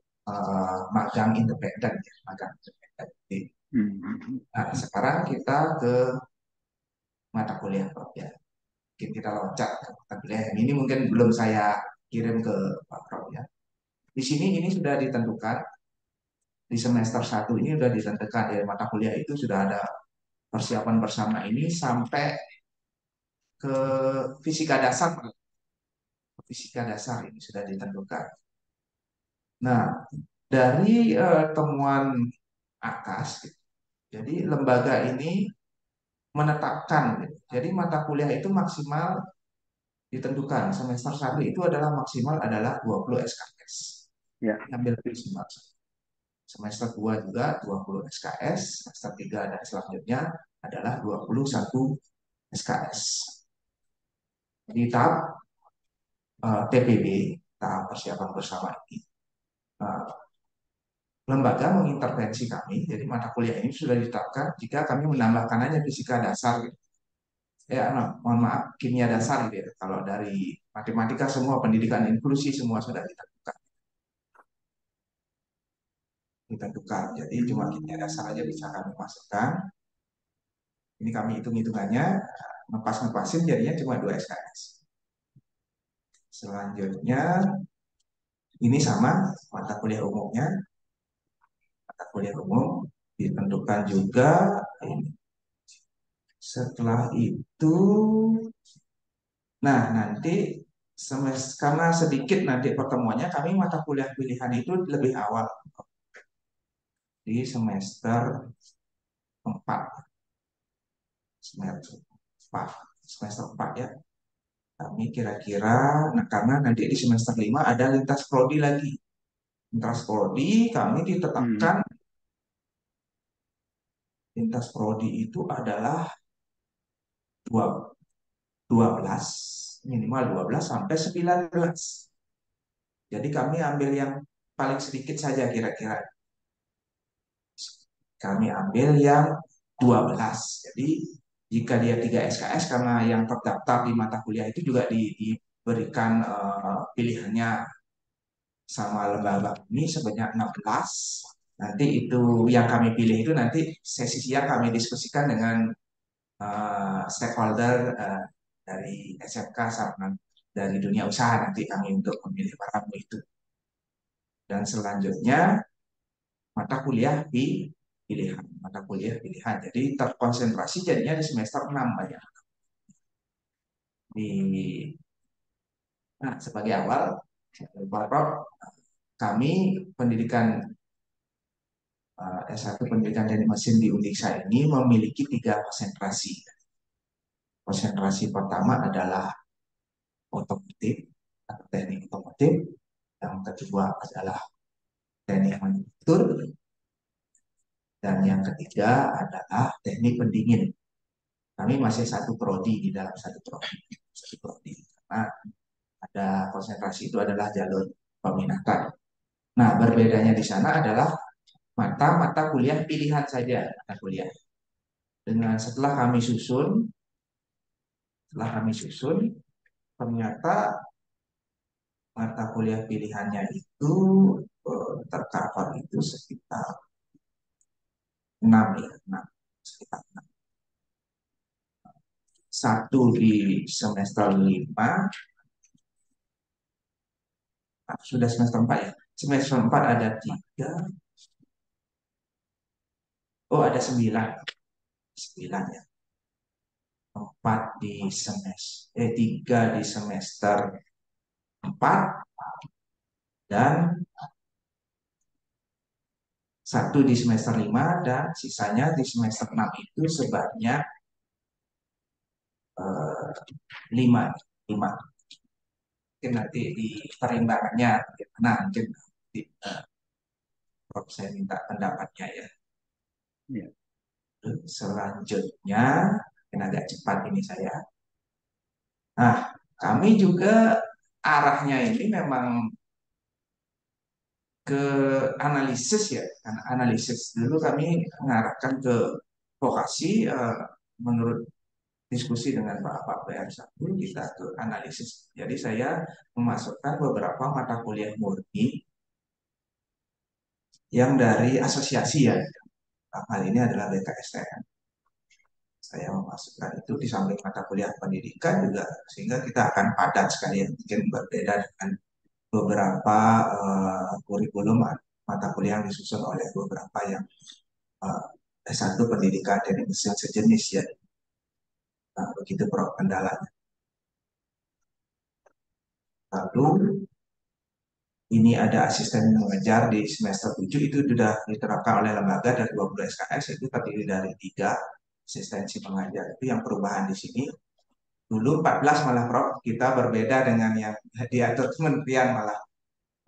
Speaker 5: magang independen ya, magang independen. Nah, sekarang kita ke mata kuliah Prof ya. Mungkin kita loncat ke mata kuliah yang ini mungkin belum saya kirim ke Pak Prof ya. Di sini ini sudah ditentukan di semester 1 ini sudah ditentukan ya, mata kuliah itu sudah ada persiapan bersama ini sampai ke fisika dasar. Fisika dasar ini sudah ditentukan. Nah, dari temuan atas, jadi lembaga ini menetapkan, jadi mata kuliah itu maksimal ditentukan semester 1 itu adalah maksimal adalah 20 SKS.
Speaker 4: Ya.
Speaker 5: Ambil maksimal. Semester 2 juga 20 SKS, semester 3 dan selanjutnya adalah 21 SKS. Di tahap TPB, tahap persiapan bersama ini, lembaga mengintervensi kami, jadi mata kuliah ini sudah ditetapkan jika kami menambahkan hanya fisika dasar gitu. Mohon maaf, kimia dasar gitu ya. Kalau dari matematika semua, pendidikan inklusi semua sudah ditentukan. ditentukan. Jadi cuma kimia dasar aja bisa kami masukkan. Ini kami hitung-hitungannya, ngepas-ngepasin jadinya cuma 2 SKS. Selanjutnya, ini sama mata kuliah umumnya. Mata kuliah umum ditentukan juga. Ini. Setelah itu, nah nanti karena sedikit nanti pertemuannya, kami mata kuliah pilihan itu lebih awal di semester 4. Semester 4, semester 4 ya. Kami kira-kira, nah karena nanti di semester 5 ada lintas prodi lagi. Lintas prodi kami ditetapkan, lintas prodi itu adalah 12, minimal 12 sampai 19. Jadi kami ambil yang paling sedikit saja kira-kira. Kami ambil yang 12. Jadi jika dia 3 SKS, karena yang terdaftar di mata kuliah itu juga diberikan pilihannya sama lembaga ini sebanyak 16. Nanti itu yang kami pilih itu nanti sesi siang kami diskusikan dengan stakeholder dari SMK sama dari dunia usaha, nanti kami untuk memilih para itu. Dan selanjutnya mata kuliah pilihan, mata kuliah pilihan. Jadi terkonsentrasi jadinya di semester 6 banyak. Nah, sebagai awal, kami pendidikan S1 pendidikan teknik mesin di Uniksa ini memiliki 3 konsentrasi. Konsentrasi pertama adalah otomotif atau teknik otomotif. Yang kedua adalah teknik manufaktur. Dan yang ketiga adalah teknik pendingin. Kami masih satu prodi di dalam satu prodi. Karena ada konsentrasi itu adalah jalur peminatan. Nah, berbedanya di sana adalah mata kuliah pilihan saja, mata kuliah. Dengan setelah kami susun, ternyata mata kuliah pilihannya itu tercover itu sekitar 6 ya, 6, sekitar 6. Satu di semester 5, sudah semester 4 ya. Semester 4 ada 3, ada 9. 9 ya. 4 di semester 3 di semester 4 dan 1 di semester 5, dan sisanya di semester 6 itu sebanyak 5. Mungkin nanti di perimbangannya bagaimana, mungkin nanti Prof saya minta pendapatnya ya.
Speaker 4: Iya.
Speaker 5: Selanjutnya, mungkin agak cepat ini saya. Nah, kami juga arahnya ini memang ke analisis ya. Analisis dulu kami mengarahkan ke vokasi, menurut diskusi dengan Pak PR1 kita ke analisis. Jadi saya memasukkan beberapa mata kuliah murni yang dari asosiasi ya. Hal ini adalah BKSTM. Saya memasukkan itu di samping mata kuliah pendidikan juga, sehingga kita akan padat sekali, mungkin berbeda dengan beberapa kurikulum mata kuliah yang disusun oleh beberapa yang S1 pendidikan dan mesin sejenis ya. Nah, begitu kendalanya. Lalu ini ada asisten mengajar di semester 7, itu sudah diterapkan oleh lembaga dari 20 SKS, itu terdiri dari 3 asistensi mengajar. Itu yang perubahan di sini. Dulu 14 malah Prof, kita berbeda dengan yang diatur kementerian malah.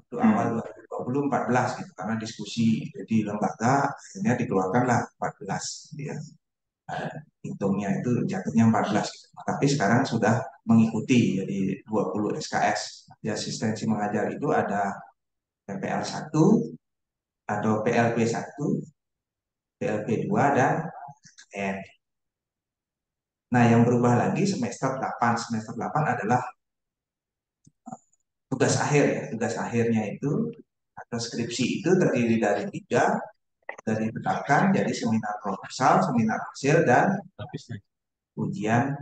Speaker 5: Waktu awal 2020 14 gitu, karena diskusi di lembaga akhirnya dikeluarkanlah 14 ya. Hitungnya itu jatuhnya 14 gitu. Tapi sekarang sudah mengikuti jadi 20 SKS. Di asistensi mengajar itu ada PPL 1 atau PLP 1, PLP 2 dan KN. Nah, yang berubah lagi semester 8. Semester 8 adalah tugas akhir ya. Tugas akhirnya itu atau skripsi itu terdiri dari tiga, dari ditetapkan jadi seminar proposal, seminar hasil, dan ujian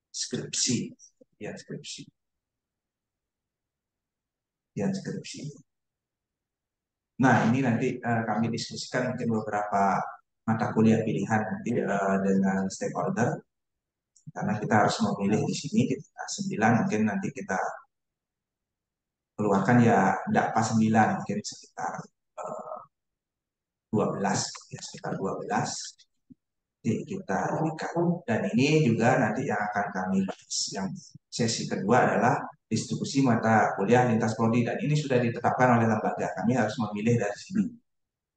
Speaker 5: skripsi. Ujian skripsi. Ujian skripsi. Nah, ini nanti kami diskusikan mungkin beberapa mata kuliah pilihan nanti dengan stakeholder, karena kita harus memilih di sini kita 9, mungkin nanti kita keluarkan ya tidak pas 9, mungkin sekitar 12, ya sekitar 12 kita jadikan. Dan ini juga nanti yang akan kami bahas. Yang sesi kedua adalah distribusi mata kuliah lintas prodi, dan ini sudah ditetapkan oleh lembaga. Kami harus memilih dari sini.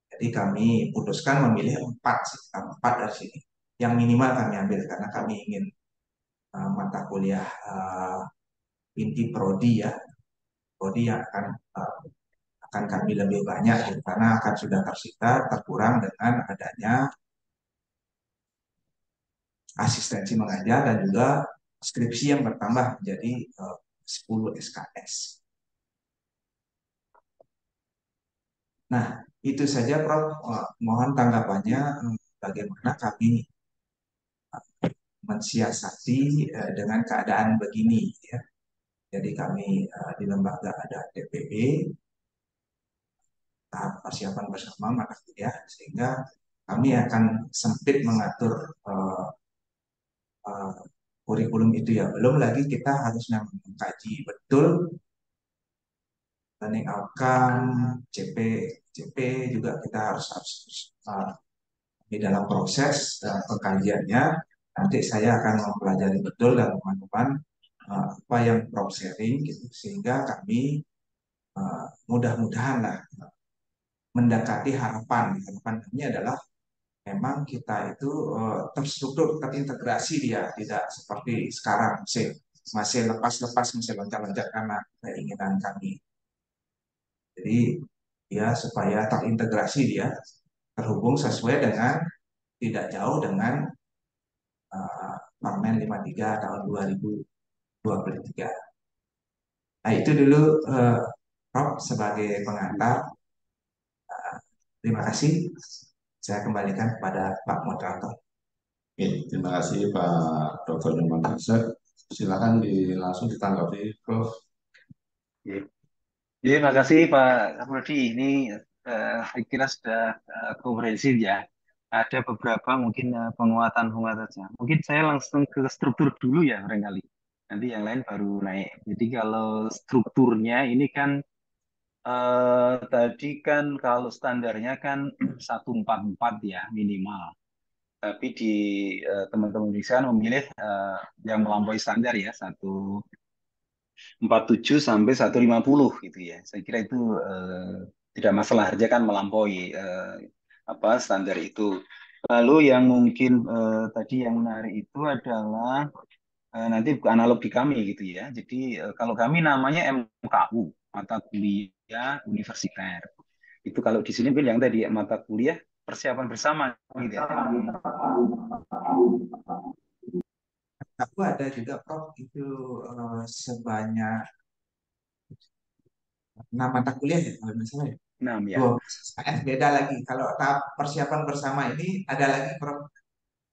Speaker 5: Jadi kami putuskan memilih 4, 4 dari sini. Yang minimal kami ambil karena kami ingin mata kuliah inti prodi ya, prodi yang akan kami lebih banyak ya, karena akan sudah tersita terkurang dengan adanya asistensi mengajar dan juga skripsi yang bertambah menjadi 10 SKS. Nah, itu saja Prof. Mohon tanggapannya bagaimana kami mensiasati dengan keadaan begini ya. Jadi kami di lembaga ada TPB, tahap persiapan bersama mata kuliah, sehingga kami akan sempit mengatur uh, kurikulum itu ya. Belum lagi kita harus mengkaji betul planning outcome, CP, CP juga kita harus di dalam proses pengkajiannya. Nanti saya akan mempelajari betul dan teman-teman apa yang Prof sharing gitu, sehingga kami mudah-mudahan lah mendekati harapan. Harapan kami adalah memang kita itu terstruktur, terintegrasi dia, tidak seperti sekarang masih lepas-lepas, masih loncat-loncat karena keinginan kami. Jadi ya supaya terintegrasi dia, terhubung sesuai dengan tidak jauh dengan Permen 53 tahun 2023. Nah itu dulu Prof sebagai pengantar. Terima kasih. Saya kembalikan kepada Pak Moderator.
Speaker 3: Oke, terima kasih Pak Dr. Nyoman Nasir. Silakan langsung ditanggapi, Prof.
Speaker 4: Terima kasih Pak Kapolri. Ini saya kira sudah komprehensif ya. Ada beberapa mungkin penguatan-penguatannya. Mungkin saya langsung ke struktur dulu ya barangkali. Nanti yang lain baru naik. Jadi kalau strukturnya ini kan tadi kan kalau standarnya kan 144 ya minimal. Tapi di teman-teman bisa memilih yang melampaui standar ya 147 sampai 150 gitu ya. Saya kira itu tidak masalah, harga kan melampaui apa standar itu. Lalu yang mungkin tadi yang menarik itu adalah nanti analog di kami gitu ya. Jadi kalau kami namanya MKU, mata kuliah universiter. Itu kalau di sini mungkin yang tadi mata kuliah persiapan bersama gitu ya.
Speaker 5: Aku ada juga Prof itu sebanyak 6 mata kuliah ya kalau misalnya ya.
Speaker 4: 6 ya.
Speaker 5: 12 SKS beda lagi. Kalau tahap persiapan bersama ini ada lagi Prof.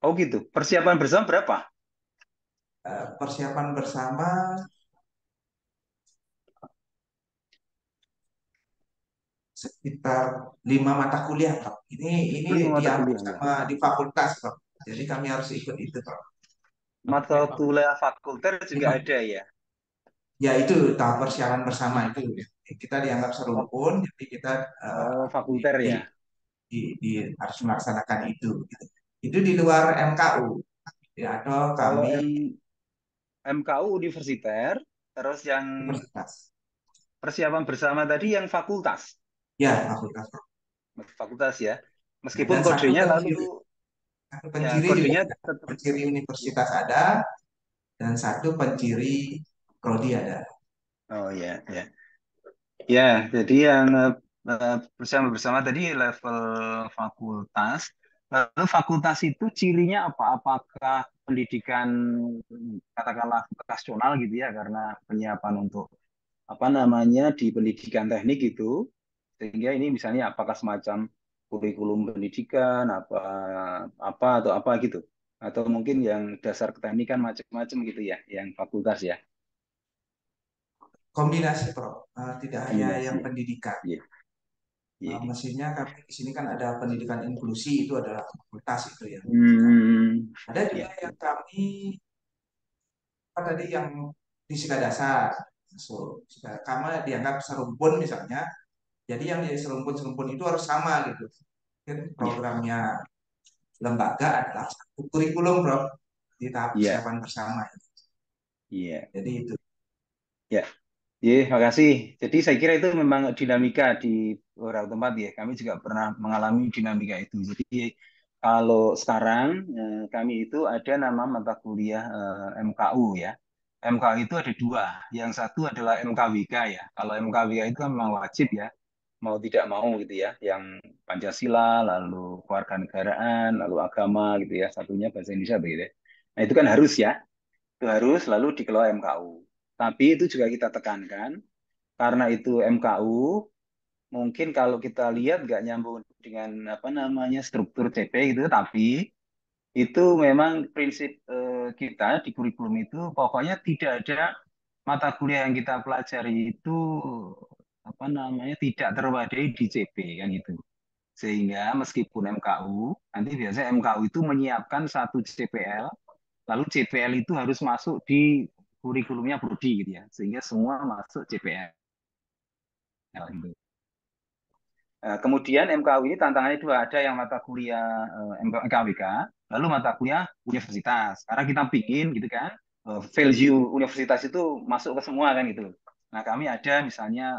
Speaker 4: Oh gitu. Persiapan bersama berapa?
Speaker 5: Persiapan bersama sekitar 5 mata kuliah Prof. Ini
Speaker 4: 5 mata
Speaker 5: diatur
Speaker 4: kuliah ya.
Speaker 5: sama di fakultas Prof. Jadi kami harus ikut itu Prof.
Speaker 4: Mata kuliah fakultas juga
Speaker 5: Lima.
Speaker 4: ada ya.
Speaker 5: Ya itu tahap persiapan bersama itu. Kita dianggap serumpun, jadi kita
Speaker 4: Oh,
Speaker 5: di,
Speaker 4: fakulter
Speaker 5: di,
Speaker 4: ya.
Speaker 5: harus melaksanakan itu. Gitu. Itu di luar MKU. Ya, atau
Speaker 4: Kalau
Speaker 5: kami
Speaker 4: MKU universiter, terus yang
Speaker 5: universitas.
Speaker 4: persiapan bersama tadi yang fakultas.
Speaker 5: Ya, fakultas.
Speaker 4: Fakultas ya.
Speaker 5: Ya,
Speaker 4: Meskipun
Speaker 5: dan
Speaker 4: kodenya lalu
Speaker 5: satu
Speaker 4: ya
Speaker 5: penciri juga
Speaker 4: kodenya
Speaker 5: ada.
Speaker 4: tetap.
Speaker 5: Penciri universitas ada, dan satu penciri prodi ada.
Speaker 4: Oh ya, ya. Ya, jadi yang bersama-bersama tadi level fakultas. Lalu fakultas itu cirinya apa? Apakah pendidikan katakanlah vokasional gitu ya, karena penyiapan untuk apa namanya di pendidikan teknik itu, Sehingga ini misalnya apakah semacam kurikulum pendidikan, apa atau apa gitu. Atau mungkin yang dasar keteknikan macam-macam gitu ya, yang fakultas ya,
Speaker 5: Kombinasi, Prof. Tidak hanya
Speaker 4: kombinasi
Speaker 5: yang
Speaker 4: ya.
Speaker 5: pendidikan.
Speaker 4: Iya, iya.
Speaker 5: Mestinya kami di sini kan ada pendidikan inklusi, itu adalah fakultas itu yang
Speaker 4: Hmm,
Speaker 5: ada
Speaker 4: ya,
Speaker 5: juga yang kami apa tadi yang fisika dasar. So, kamu dianggap serumpun misalnya, jadi yang di serumpun-serumpun itu harus sama gitu. Mungkin
Speaker 4: iya,
Speaker 5: programnya lembaga adalah satu kurikulum, Prof. Di tahap
Speaker 4: iya,
Speaker 5: persiapan bersama.
Speaker 4: iya.
Speaker 5: Jadi itu.
Speaker 4: Ya, iya, makasih. Jadi saya kira itu memang dinamika di beberapa tempat ya. Kami juga pernah mengalami dinamika itu. Jadi kalau sekarang kami itu ada nama mata kuliah MKU ya. MKU itu ada dua. Yang satu adalah MKWK ya. Kalau MKWK itu kan memang wajib ya, mau tidak mau gitu ya. Yang Pancasila, lalu kewarganegaraan, lalu agama gitu ya. Satunya bahasa Indonesia begitu ya. Nah itu kan harus ya. Itu harus lalu dikelola MKU. Tapi itu juga kita tekankan karena itu MKU, mungkin kalau kita lihat nggak nyambung dengan apa namanya struktur CP gitu, tapi itu memang prinsip kita di kurikulum itu pokoknya tidak ada mata kuliah yang kita pelajari itu apa namanya tidak terwadai di CP kan itu. Sehingga meskipun MKU, nanti biasanya MKU itu menyiapkan satu CPL, lalu CPL itu harus masuk di kurikulumnya prodi gitu ya, sehingga semua masuk CPL gitu. Kemudian MKU ini tantangannya dua, ada yang mata kuliah MKWK, lalu mata kuliah universitas. Karena kita pingin gitu kan, value universitas itu masuk ke semua kan gitu. Nah kami ada misalnya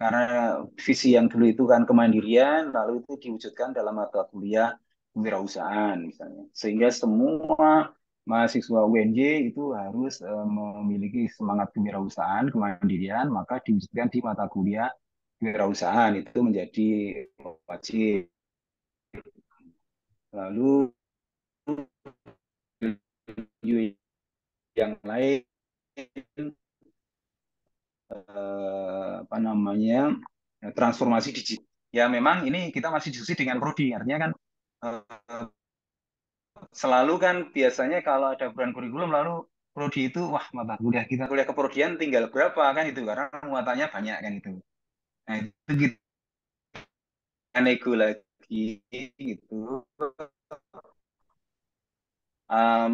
Speaker 4: karena visi yang dulu itu kan kemandirian, lalu itu diwujudkan dalam mata kuliah kewirausahaan misalnya. Sehingga semua mahasiswa UNJ itu harus memiliki semangat kewirausahaan, kemandirian, maka diwujudkan di mata kuliah kewirausahaan itu menjadi wajib. Lalu yang lain apa namanya transformasi digital. Ya memang ini kita masih diskusi dengan prodi, artinya kan eh, selalu kan biasanya kalau ada perubahan kurikulum lalu prodi itu wah mata kuliah kita kuliah keprodian tinggal berapa kan itu karena muatannya banyak kan itu. Nah itu kita nego lagi gitu.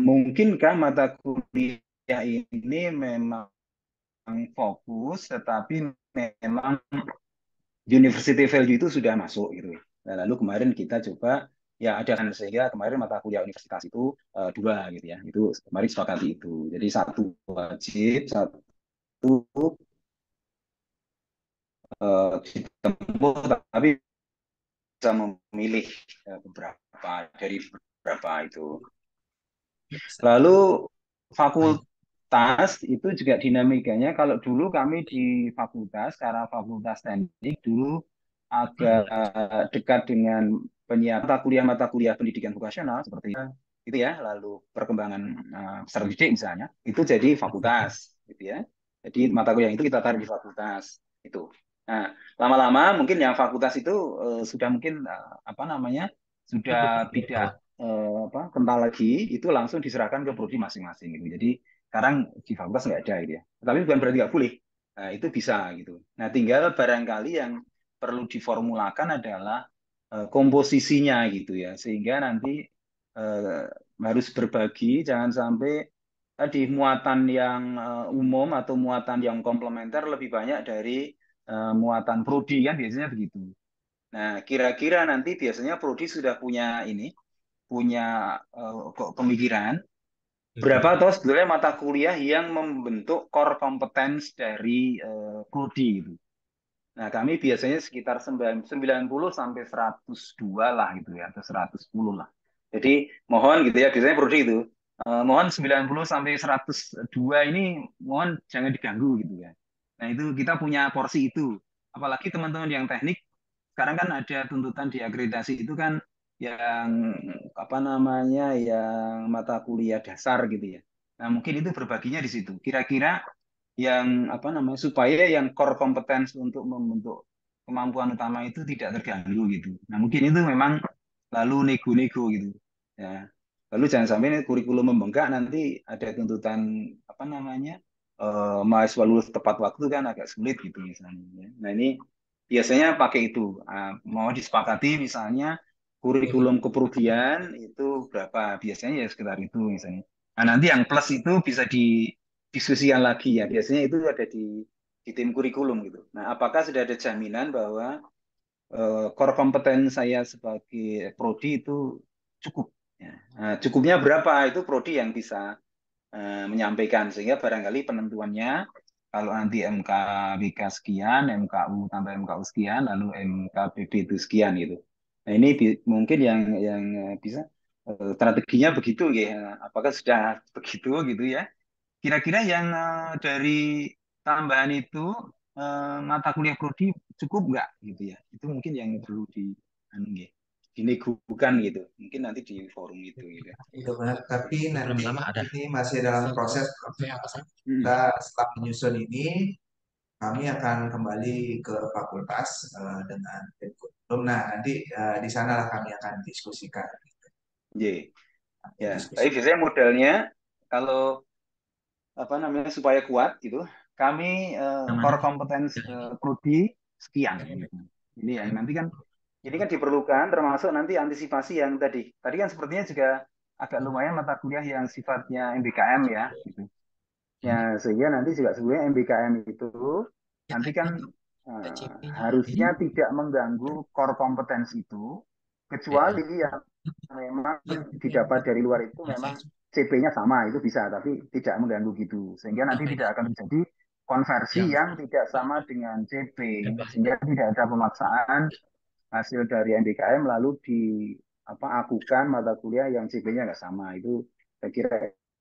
Speaker 4: Mungkinkah mata kuliah ini memang fokus, tetapi memang university value itu sudah masuk gitu. Nah, lalu kemarin kita coba ya ada kan sehingga kemarin mata kuliah universitas itu dua gitu ya. Itu kemarin sepakati itu. Jadi satu wajib, satu ditempuh, tapi bisa memilih beberapa dari beberapa itu. Lalu fakultas itu juga dinamikanya. Kalau dulu kami di fakultas, karena fakultas teknik dulu agak dekat dengan mata kuliah pendidikan vokasional seperti itu ya. Lalu perkembangan peserta didik misalnya, itu jadi fakultas, gitu ya. Jadi mata kuliah itu kita tarik di fakultas itu. Nah, lama-lama mungkin yang fakultas itu sudah mungkin apa namanya sudah tidak apa kental lagi itu langsung diserahkan ke prodi masing-masing gitu. Jadi sekarang di fakultas nggak ada gitu ya. Tapi bukan berarti nggak boleh. Nah, itu bisa gitu. Nah, tinggal barangkali yang perlu diformulakan adalah komposisinya gitu ya. Sehingga nanti eh, harus berbagi, jangan sampai tadi muatan yang umum atau muatan yang komplementer lebih banyak dari muatan prodi kan biasanya begitu. Nah, kira-kira nanti biasanya prodi sudah punya ini punya pemikiran berapa atau sebenarnya mata kuliah yang membentuk core competence dari prodi gitu. Nah, kami biasanya sekitar 90 sampai 102 lah gitu ya, atau 110 lah. Jadi mohon gitu ya, biasanya prodi itu. Mohon 90 sampai 102 ini mohon jangan diganggu gitu ya. Nah, itu kita punya porsi itu. Apalagi teman-teman yang teknik, sekarang kan ada tuntutan di akreditasi itu kan yang apa namanya, yang mata kuliah dasar gitu ya. Nah, mungkin itu berbaginya di situ. Kira-kira yang apa namanya supaya yang core competence untuk membentuk kemampuan utama itu tidak terganggu gitu. Nah mungkin itu memang lalu nego-nego gitu. Ya. Lalu jangan sampai kurikulum membengkak nanti ada tuntutan apa namanya mahasiswa lulus tepat waktu kan agak sulit gitu misalnya. Ya. Nah ini biasanya pakai itu. Mau disepakati misalnya kurikulum keprodian itu berapa? Biasanya ya sekitar itu misalnya. Nah nanti yang plus itu bisa didiskusikan lagi ya. Biasanya itu ada di tim kurikulum gitu. Nah apakah sudah ada jaminan bahwa core kompeten saya sebagai prodi itu cukup? Ya. Nah, cukupnya berapa itu prodi yang bisa menyampaikan sehingga barangkali penentuannya kalau nanti MKBK sekian, MKU tambah MKU sekian, lalu MKBB itu sekian gitu. Nah ini mungkin yang bisa strateginya begitu ya. Apakah sudah begitu gitu ya? Kira-kira yang dari tambahan itu mata kuliah prodi cukup nggak gitu ya? Itu mungkin yang perlu anu, nggih, dinegukan gitu. Mungkin nanti di forum itu gitu.
Speaker 5: Itu benar, tapi nanti
Speaker 2: ada.
Speaker 5: ini masih dalam proses. Kita setelah menyusun ini, kami akan kembali ke fakultas dengan tim kurikulum. Nah, nanti di sanalah kami akan diskusikan.
Speaker 4: Iya.
Speaker 5: Nanti
Speaker 4: Ya, tapi
Speaker 5: diskusi.
Speaker 4: biasanya modelnya kalau apa namanya supaya kuat gitu, kami core competence prodi sekian gitu. Ini yang nanti kan ini kan diperlukan termasuk nanti antisipasi yang tadi. Tadi kan sepertinya juga agak lumayan mata kuliah yang sifatnya MBKM ya gitu. Ya, sehingga nanti juga sebenarnya MBKM itu nanti kan harusnya tidak mengganggu core competence itu kecuali yang memang didapat dari luar itu memang CP-nya sama itu bisa tapi tidak mengganggu gitu sehingga nanti tidak akan terjadi konversi yang tidak sama dengan CP sehingga tidak ada pemaksaan hasil dari MBKM lalu di apa akukan mata kuliah yang CP-nya nggak sama itu saya kira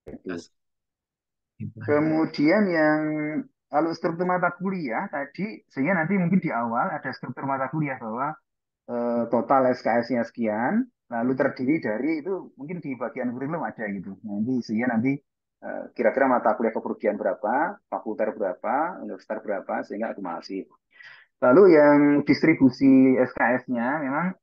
Speaker 4: itu. Kemudian yang kalau struktur mata kuliah tadi sehingga nanti mungkin di awal ada struktur mata kuliah bahwa total SKS-nya sekian, lalu terdiri dari itu mungkin di bagian kurikulum ada gitu. Nanti sehingga nanti kira-kira mata kuliah keprodian berapa, fakultas berapa, universitas berapa, sehingga akumulasi. Lalu yang distribusi SKS-nya memang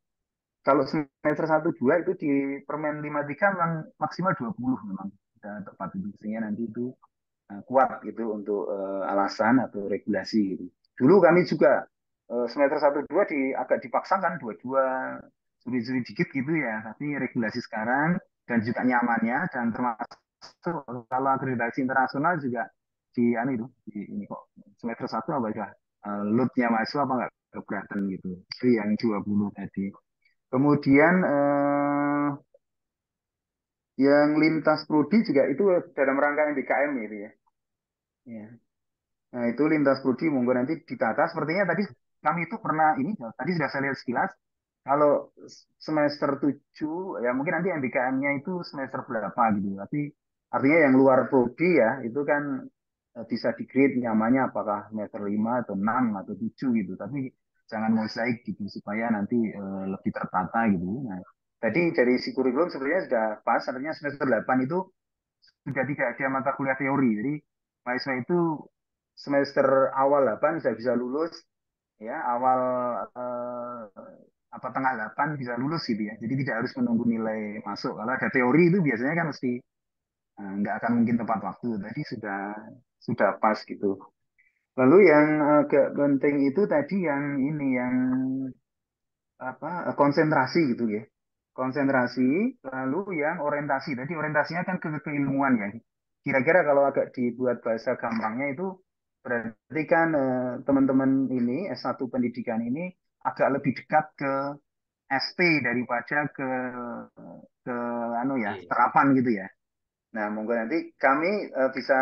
Speaker 4: kalau semester 1-2 itu di Permen 53 memang maksimal 20 memang sudah tepat itu. Sehingga nanti itu kuat gitu untuk alasan atau regulasi gitu. Dulu kami juga semester 1-2 agak dipaksakan dua-dua suri-suri dikit gitu ya, tapi regulasi sekarang dan juga nyamannya dan termasuk kalau akreditasi internasional juga di anu itu di ini kok semester 1 apa ya loadnya mahasiswa apa nggak keberatan gitu. Itu yang 20 tadi. Kemudian yang lintas prodi juga itu dalam rangka MBKM gitu ya. Ya. Nah, itu lintas prodi monggo nanti ditata. Sepertinya tadi kami itu pernah ini, tadi sudah saya lihat sekilas. Kalau semester 7 ya mungkin nanti MBKM-nya itu semester berapa gitu. Tapi artinya yang luar prodi ya, itu kan bisa di-grade nyamannya apakah semester 5 atau 6 atau 7 gitu. Tapi jangan mosaik gitu, supaya nanti lebih tertata gitu. Nah, tadi dari si kurikulum sebenarnya sudah pas, artinya semester 8 itu sudah tidak ada mata kuliah teori. Jadi mahasiswa itu semester awal 8 sudah bisa lulus ya, awal eh, apa tengah 8 bisa lulus gitu ya. Jadi tidak harus menunggu nilai masuk. Kalau ada teori itu biasanya kan mesti nggak akan mungkin tepat waktu. Tadi sudah pas gitu. Lalu yang agak penting itu tadi yang ini yang apa konsentrasi gitu ya. Konsentrasi lalu yang orientasi. Tadi orientasinya kan ke keilmuan ya. Kira-kira kalau agak dibuat bahasa gampangnya itu berarti kan teman-teman ini S1 pendidikan ini agak lebih dekat ke ST daripada ke anu ya, terapan gitu ya. Nah, monggo nanti kami bisa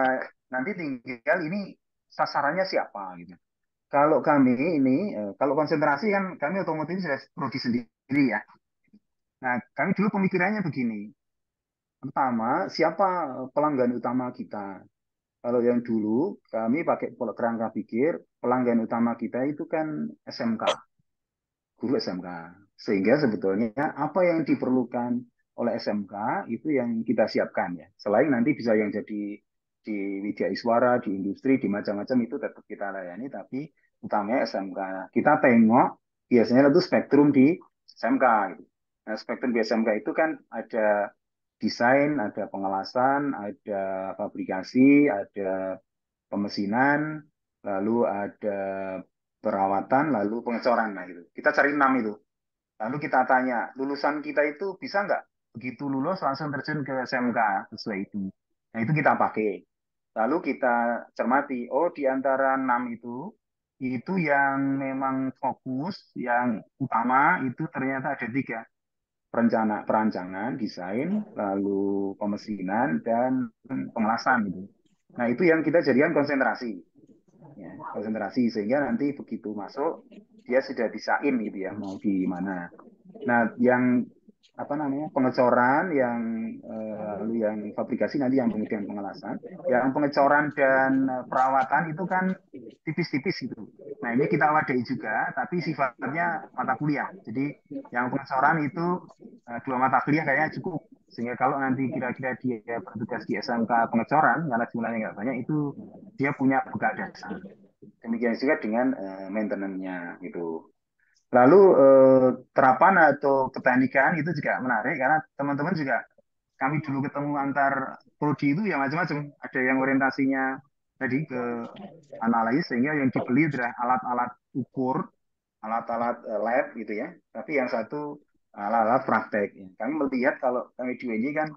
Speaker 4: nanti tinggal ini sasarannya siapa gitu. Kalau kami ini kalau konsentrasi kan kami otomotif sudah prodi sendiri ya. Nah, kami dulu pemikirannya begini. Pertama, siapa pelanggan utama kita? Kalau yang dulu kami pakai kerangka pikir pelanggan utama kita itu kan SMK, guru SMK. Sehingga sebetulnya apa yang diperlukan oleh SMK itu yang kita siapkan ya. Selain nanti bisa yang jadi di Widya Iswara, di industri, di macam-macam itu tetap kita layani, tapi utamanya SMK. Kita tengok biasanya itu spektrum di SMK gitu. Nah, spektrum di SMK itu kan ada desain, ada pengelasan, ada fabrikasi, ada pemesinan, lalu ada perawatan, lalu pengecoran. Nah, gitu. Kita cari 6 itu. Lalu kita tanya, lulusan kita itu bisa nggak begitu lulus langsung terjun ke SMK sesuai itu. Nah, itu kita pakai. Lalu kita cermati, oh di antara 6 itu yang memang fokus, yang utama itu ternyata ada 3. Perancangan, desain, lalu pemesinan, dan pengelasan gitu. Nah, itu yang kita jadikan konsentrasi. Ya, konsentrasi, sehingga nanti begitu masuk, dia sudah bisain gitu ya, mau di mana. Nah, yang apa namanya pengecoran, yang lalu yang fabrikasi nanti yang kemudian pengelasan, yang pengecoran dan perawatan itu kan tipis-tipis gitu. Nah ini kita wadai juga, tapi sifatnya mata kuliah. Jadi yang pengecoran itu 2 mata kuliah kayaknya cukup. Sehingga kalau nanti kira-kira dia bertugas di SMK pengecoran, karena jumlahnya nggak banyak, itu dia punya bekal dasar. Demikian juga dengan maintenance-nya gitu. Lalu terapan atau keteknikan itu juga menarik karena teman-teman juga kami dulu ketemu antar prodi itu ya macam-macam. Ada yang orientasinya tadi ke analis sehingga yang dibeli adalah alat-alat ukur, alat-alat lab gitu ya. Tapi yang satu alat-alat praktek. Kami melihat kalau kami di UNY kan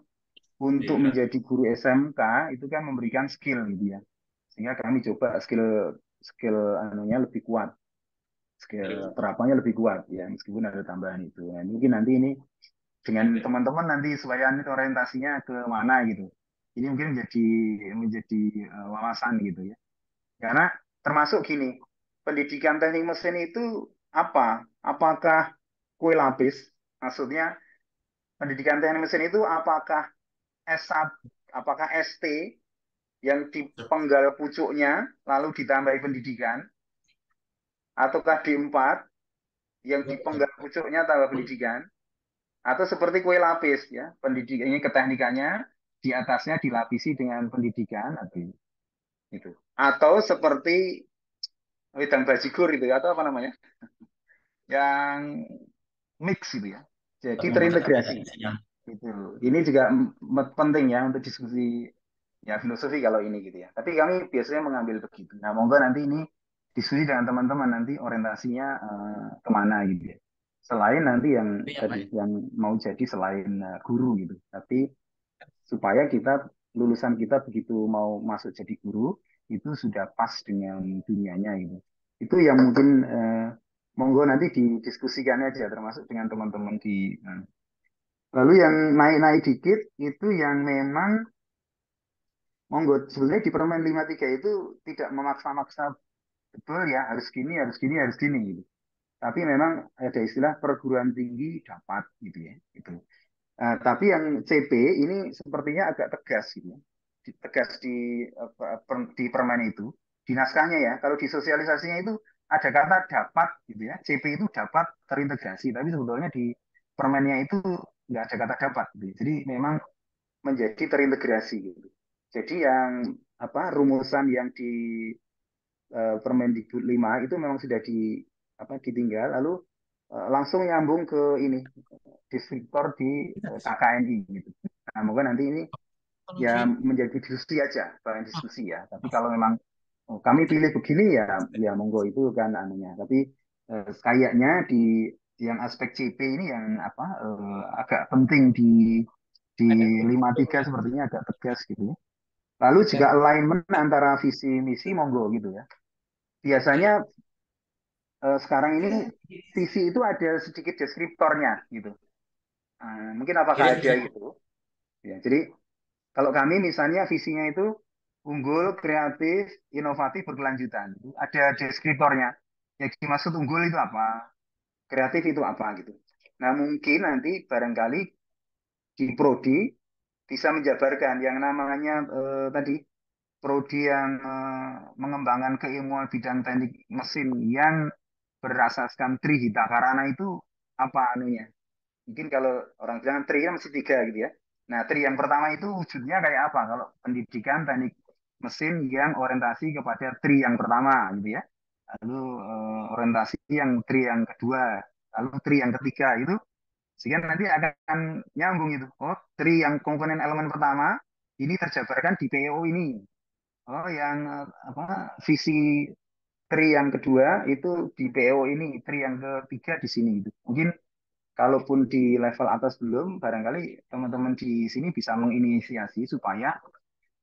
Speaker 4: untuk menjadi guru SMK itu kan memberikan skill gitu ya. Sehingga kami coba skill skill anunya lebih kuat, skill terapannya lebih kuat ya meskipun ada tambahan itu. Nah, mungkin nanti ini dengan teman-teman nanti supaya nanti orientasinya ke mana gitu. Ini mungkin menjadi wawasan gitu ya. Karena termasuk gini, pendidikan teknik mesin itu apa? Apakah kue lapis? Maksudnya pendidikan teknik mesin itu apakah S1, apakah ST yang dipenggal pucuknya lalu ditambahi pendidikan, ataukah D4 yang dipenggal pucuknya tambah pendidikan, atau seperti kue lapis ya, pendidikan ini keteknikannya di atasnya dilapisi dengan pendidikan itu. Atau seperti wedang bajigur itu atau apa namanya? Yang mix gitu ya. Jadi terintegrasi. Gitu. Ini juga penting ya untuk diskusi ya filosofi kalau ini gitu ya. Tapi kami biasanya mengambil begitu. Nah, monggo nanti ini diskusi dengan teman-teman nanti orientasinya kemana gitu ya. Selain nanti yang tadi yang mau jadi selain guru gitu. Tapi supaya kita lulusan kita begitu mau masuk jadi guru itu sudah pas dengan dunianya gitu. Itu yang mungkin monggo nanti didiskusikan aja termasuk dengan teman-teman di lalu yang naik-naik dikit itu yang memang monggo sebenarnya di Permen 53 itu tidak memaksa-maksa betul ya harus gini harus gini harus gini gitu. Tapi memang ada istilah perguruan tinggi dapat gitu ya itu. Tapi yang CP ini sepertinya agak tegas gitu ya. Tegas di permen itu di naskahnya ya. Kalau di sosialisasinya itu ada kata dapat gitu ya. CP itu dapat terintegrasi tapi sebetulnya di permennya itu nggak ada kata dapat gitu. Jadi memang menjadi terintegrasi gitu. Jadi yang apa rumusan yang di Permendikbud 5 itu memang sudah ditinggal lalu langsung nyambung ke ini deskriptor di KKNI gitu. Nah, moga nanti ini ya menjadi diskusi aja, bahan diskusi ya. Tapi kalau memang kami pilih begini ya monggo itu kan anunya. Tapi kayaknya di yang aspek CP ini yang agak penting di 53 sepertinya agak tegas gitu ya. Lalu juga alignment antara visi misi monggo gitu ya. Biasanya sekarang ini visi itu ada sedikit deskriptornya gitu. Mungkin apakah ada itu? Ya, jadi kalau kami misalnya visinya itu unggul, kreatif, inovatif, berkelanjutan. Ada deskriptornya. Yang dimaksud unggul itu apa? Kreatif itu apa gitu. Nah mungkin nanti barangkali di prodi bisa menjabarkan yang namanya tadi prodi yang mengembangkan keilmuan bidang teknik mesin yang berasaskan Trihita Karana itu apa anunya? Mungkin kalau orang bilang tri kan mesti 3 gitu ya. Nah, tri yang pertama itu wujudnya kayak apa? Kalau pendidikan teknik mesin yang orientasi kepada tri yang pertama gitu ya. lalu orientasi yang tri yang kedua, lalu tri yang ketiga itu, sehingga nanti akan nyambung itu. Oh, tri yang komponen elemen pertama ini terjabarkan di PO ini. Oh, yang apa visi tri yang kedua itu di PO ini, tri yang ketiga di sini gitu. Mungkin kalaupun di level atas belum, barangkali teman-teman di sini bisa menginisiasi supaya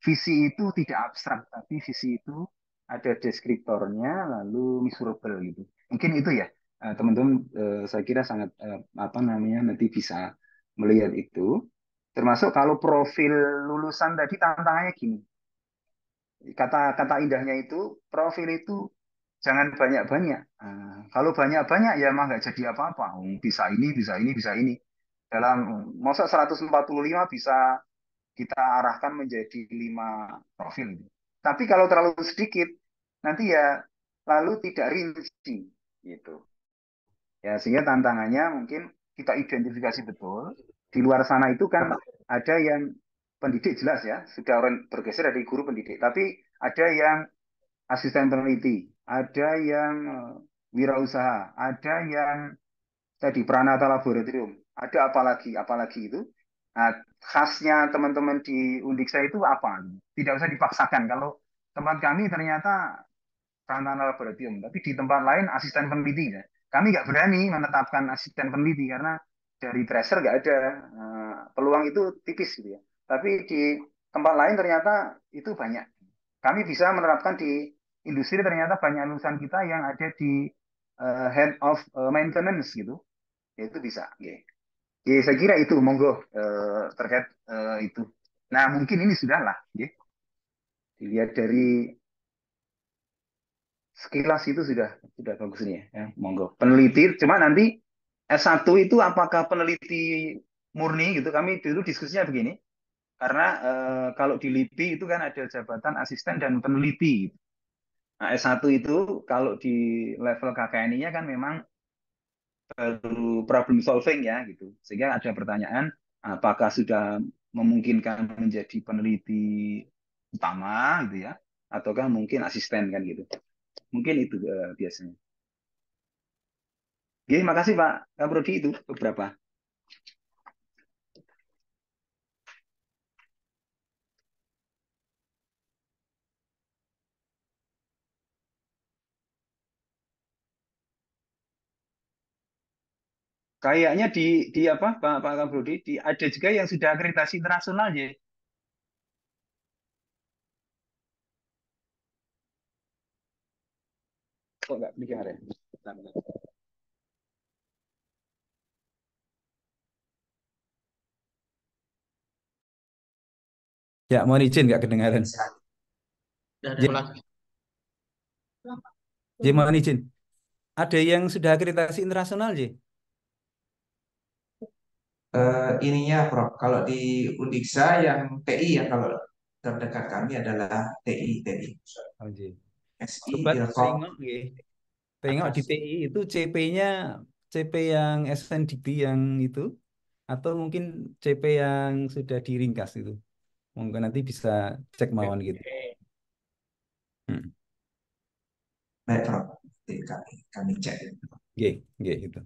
Speaker 4: visi itu tidak abstrak, tapi visi itu ada deskriptornya, lalu measurable gitu. Mungkin itu ya, teman-teman. Saya kira sangat apa namanya nanti bisa melihat itu. Termasuk kalau profil lulusan tadi tantangannya gini, kata-kata indahnya itu profil itu jangan banyak-banyak. Kalau banyak-banyak ya emang nggak jadi apa-apa. Bisa ini, bisa ini, bisa ini. Dalam masa 145 bisa kita arahkan menjadi 5 profil. Tapi kalau terlalu sedikit, nanti ya lalu tidak rinci gitu. Ya, sehingga tantangannya mungkin kita identifikasi betul. Di luar sana itu kan ada yang pendidik jelas ya, sudah orang bergeser dari guru pendidik. Tapi ada yang asisten peneliti, ada yang wirausaha, ada yang tadi Pranata Laboratorium, ada apalagi itu. Nah, khasnya teman-teman di Undiksa itu apa? Tidak usah dipaksakan. Kalau tempat kami ternyata Pranata Laboratorium, tapi di tempat lain asisten peneliti ya. Kami nggak berani menetapkan asisten peneliti karena dari tracer nggak ada. Peluang itu tipis gitu ya. Tapi di tempat lain ternyata itu banyak. Kami bisa menerapkan di industri, ternyata banyak lulusan kita yang ada di head of maintenance gitu. Ya, itu bisa. Ya. Ya, saya kira itu monggo terkait itu. Nah, mungkin ini sudah lah, ya. Dilihat dari sekilas itu sudah bagus ini ya. Ya, monggo. Peneliti, cuma nanti S1 itu apakah peneliti murni gitu? Kami dulu diskusinya begini. Karena kalau di LIPI itu kan ada jabatan asisten dan peneliti. Nah, S1 itu kalau di level KKNI-nya kan memang baru problem solving ya gitu. Sehingga ada pertanyaan apakah sudah memungkinkan menjadi peneliti utama gitu ya, ataukah mungkin asisten kan gitu. Mungkin itu biasanya. Oke, makasih Pak Kaprodi itu beberapa. Kayaknya di apa Pak Kaprodi ada juga yang sudah akreditasi internasional ya. Kok nggak didengar ya?
Speaker 6: Ya, mohon izin nggak kedengaran. Ya, ya, mohon izin. Ada yang sudah akreditasi internasional, ya?
Speaker 5: Ininya Prof, kalau di Undiksa yang TI ya, kalau terdekat kami adalah TI.
Speaker 6: Oh, ya.
Speaker 5: SI,
Speaker 6: Coba
Speaker 5: Ilkom,
Speaker 6: tengok, ya. Tengok di
Speaker 5: atas.
Speaker 6: TI itu CP-nya CP yang SNDB yang itu, atau mungkin CP yang sudah diringkas itu. Mungkin nanti bisa cek mawon gitu. Hmm.
Speaker 5: Baik Prof, nanti kami cek.
Speaker 6: Oke, oke, gitu.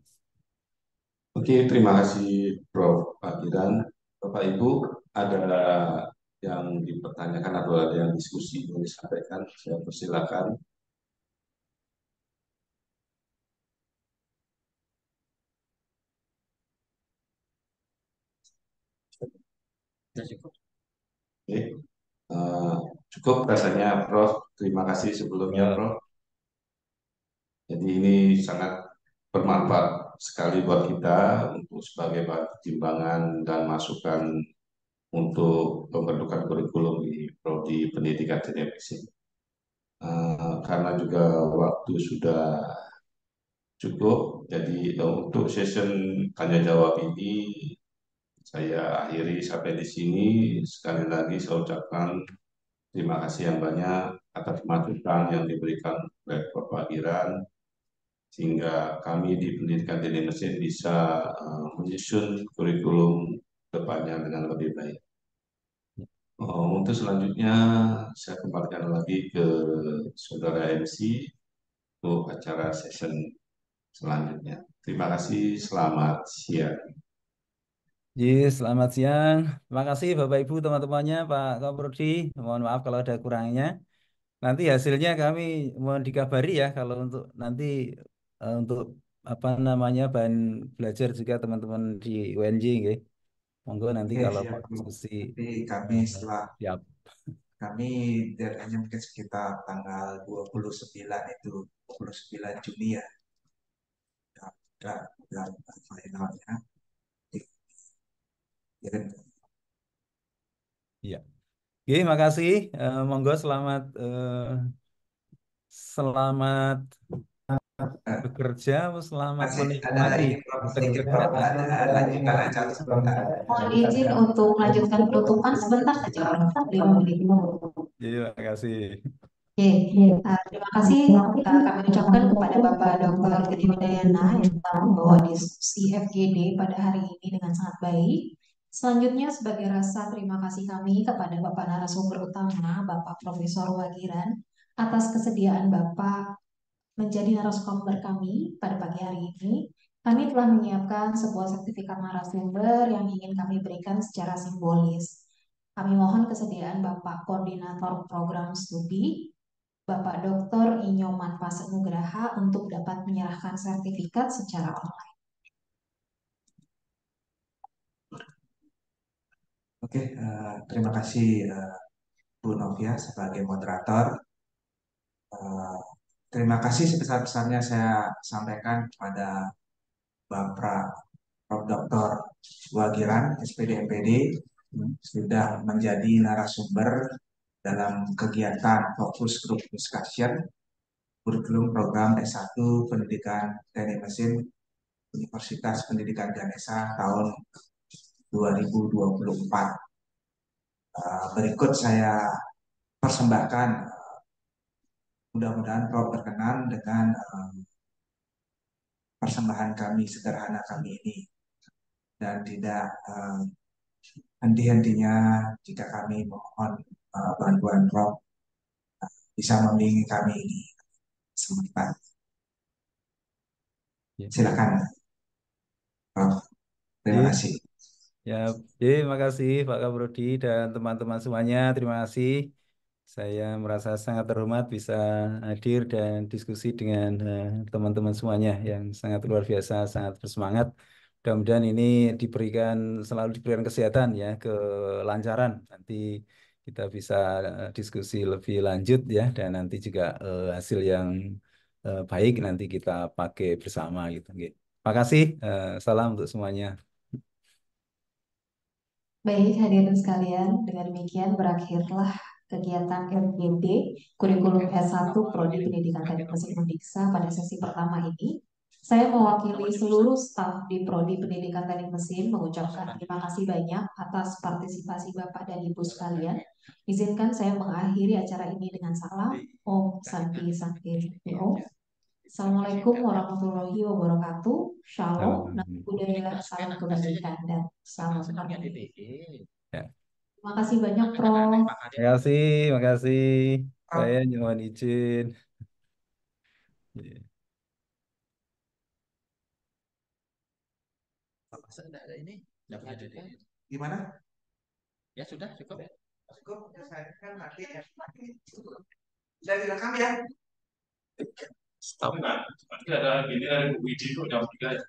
Speaker 3: Oke, terima kasih Prof. Fakiran. Bapak Ibu, ada yang dipertanyakan atau ada yang diskusi yang disampaikan, saya persilakan. Oke, eh, cukup rasanya Prof. Terima kasih sebelumnya Prof. Jadi ini sangat bermanfaat sekali buat kita untuk sebagai bahan pertimbangan dan masukan untuk pembentukan kurikulum di Prodi Pendidikan Teknik Mesin. Karena juga waktu sudah cukup, jadi untuk session tanya jawab ini saya akhiri sampai di sini. Sekali lagi saya ucapkan terima kasih yang banyak atas masukan yang diberikan oleh Prof. Fakiran, sehingga kami di Pendidikan Teknik Mesin bisa menyusun kurikulum depannya dengan lebih baik. Untuk selanjutnya saya kembalikan lagi ke Saudara MC untuk acara session selanjutnya. Terima kasih, selamat siang.
Speaker 6: Selamat siang. Terima kasih Bapak Ibu teman-temannya, Pak Kaprodi. Mohon maaf kalau ada kurangnya. Nanti hasilnya kami mohon dikabari ya kalau untuk nanti untuk apa namanya bahan belajar juga teman-teman di UNJ, nggih. Monggo nanti
Speaker 5: Oke,
Speaker 6: kalau
Speaker 5: siap
Speaker 6: mau
Speaker 5: Bu.
Speaker 6: diskusi
Speaker 5: Nanti kami setelah
Speaker 6: siap.
Speaker 5: kami deadline-nya mungkin sekitar tanggal 29 itu, 29 Juni ya. Udah finalnya. Kirim.
Speaker 6: Iya. Oke, makasih. Monggo selamat
Speaker 5: Eh,
Speaker 6: bekerja, selamat
Speaker 5: Masih ada
Speaker 6: menikmati
Speaker 5: lagi Prof. Sedikit
Speaker 6: bekerja.
Speaker 5: Prof. Ada lanjutan acara sebentar.
Speaker 1: Mohon izin untuk melanjutkan penutupan sebentar saja, Prof. 5 menit.
Speaker 6: Iya, makasih.
Speaker 1: Oke, terima kasih kami ucapkan kepada Bapak Dr. Gede Widayana yang telah membawa diskusi FGD pada hari ini dengan sangat baik. Selanjutnya sebagai rasa terima kasih kami kepada Bapak narasumber utama, Bapak Profesor Wagiran, atas kesediaan Bapak menjadi narasumber kami pada pagi hari ini. Kami telah menyiapkan sebuah sertifikat narasumber yang ingin kami berikan secara simbolis. Kami mohon kesediaan Bapak Koordinator Program Studi, Bapak Dr. Inyoman Pasenugraha untuk dapat menyerahkan sertifikat secara online.
Speaker 5: Oke, terima kasih Bu Novia sebagai moderator. Eh, Terima kasih sebesar-besarnya saya sampaikan kepada Bapak Prof. Dr. Wagiran, SPD MPD, sudah menjadi narasumber dalam kegiatan Fokus Group Discussion kurikulum program S1 Pendidikan Teknik Mesin Universitas Pendidikan Ganesha tahun 2024. Berikut saya persembahkan, mudah-mudahan Prof berkenan dengan persembahan kami sederhana kami ini dan tidak henti-hentinya jika kami mohon bantuan Prof bisa membimbing kami ini sebentar.
Speaker 6: Ya.
Speaker 5: Silakan Prof. Terima
Speaker 6: Iya.
Speaker 5: kasih.
Speaker 6: Ya, terima kasih Pak Kaprodi dan teman-teman semuanya. Terima kasih. Saya merasa sangat terhormat bisa hadir dan diskusi dengan teman-teman semuanya yang sangat luar biasa, sangat bersemangat. Mudah-mudahan ini selalu diberikan kesehatan ya, kelancaran. Nanti kita bisa diskusi lebih lanjut ya, dan nanti juga hasil yang baik nanti kita pakai bersama gitu. Oke. Terima kasih. Salam untuk semuanya.
Speaker 1: Baik, hadirin sekalian, dengan demikian berakhirlah kegiatan FGD Kurikulum S1 Prodi Pendidikan Teknik Mesin Undiksa pada sesi pertama ini. Saya mewakili seluruh staf di Prodi Pendidikan Teknik Mesin mengucapkan terima kasih banyak atas partisipasi Bapak dan Ibu sekalian. Izinkan saya mengakhiri acara ini dengan salam Om Santi Santi Om. Assalamualaikum warahmatullahi wabarakatuh. Shalom, namo buddhaya, salam kebajikan dan salam harmoni.
Speaker 6: Ya.
Speaker 1: Terima kasih banyak, Prof.
Speaker 6: Terima kasih. Saya mohon izin. Ya.
Speaker 5: Gimana?
Speaker 7: Ya sudah cukup.
Speaker 5: Cukup, saya kan nanti ya. Sudah direkam ya?
Speaker 3: Tapi nanti ada gini dari Bu Widi itu jam 3 ya.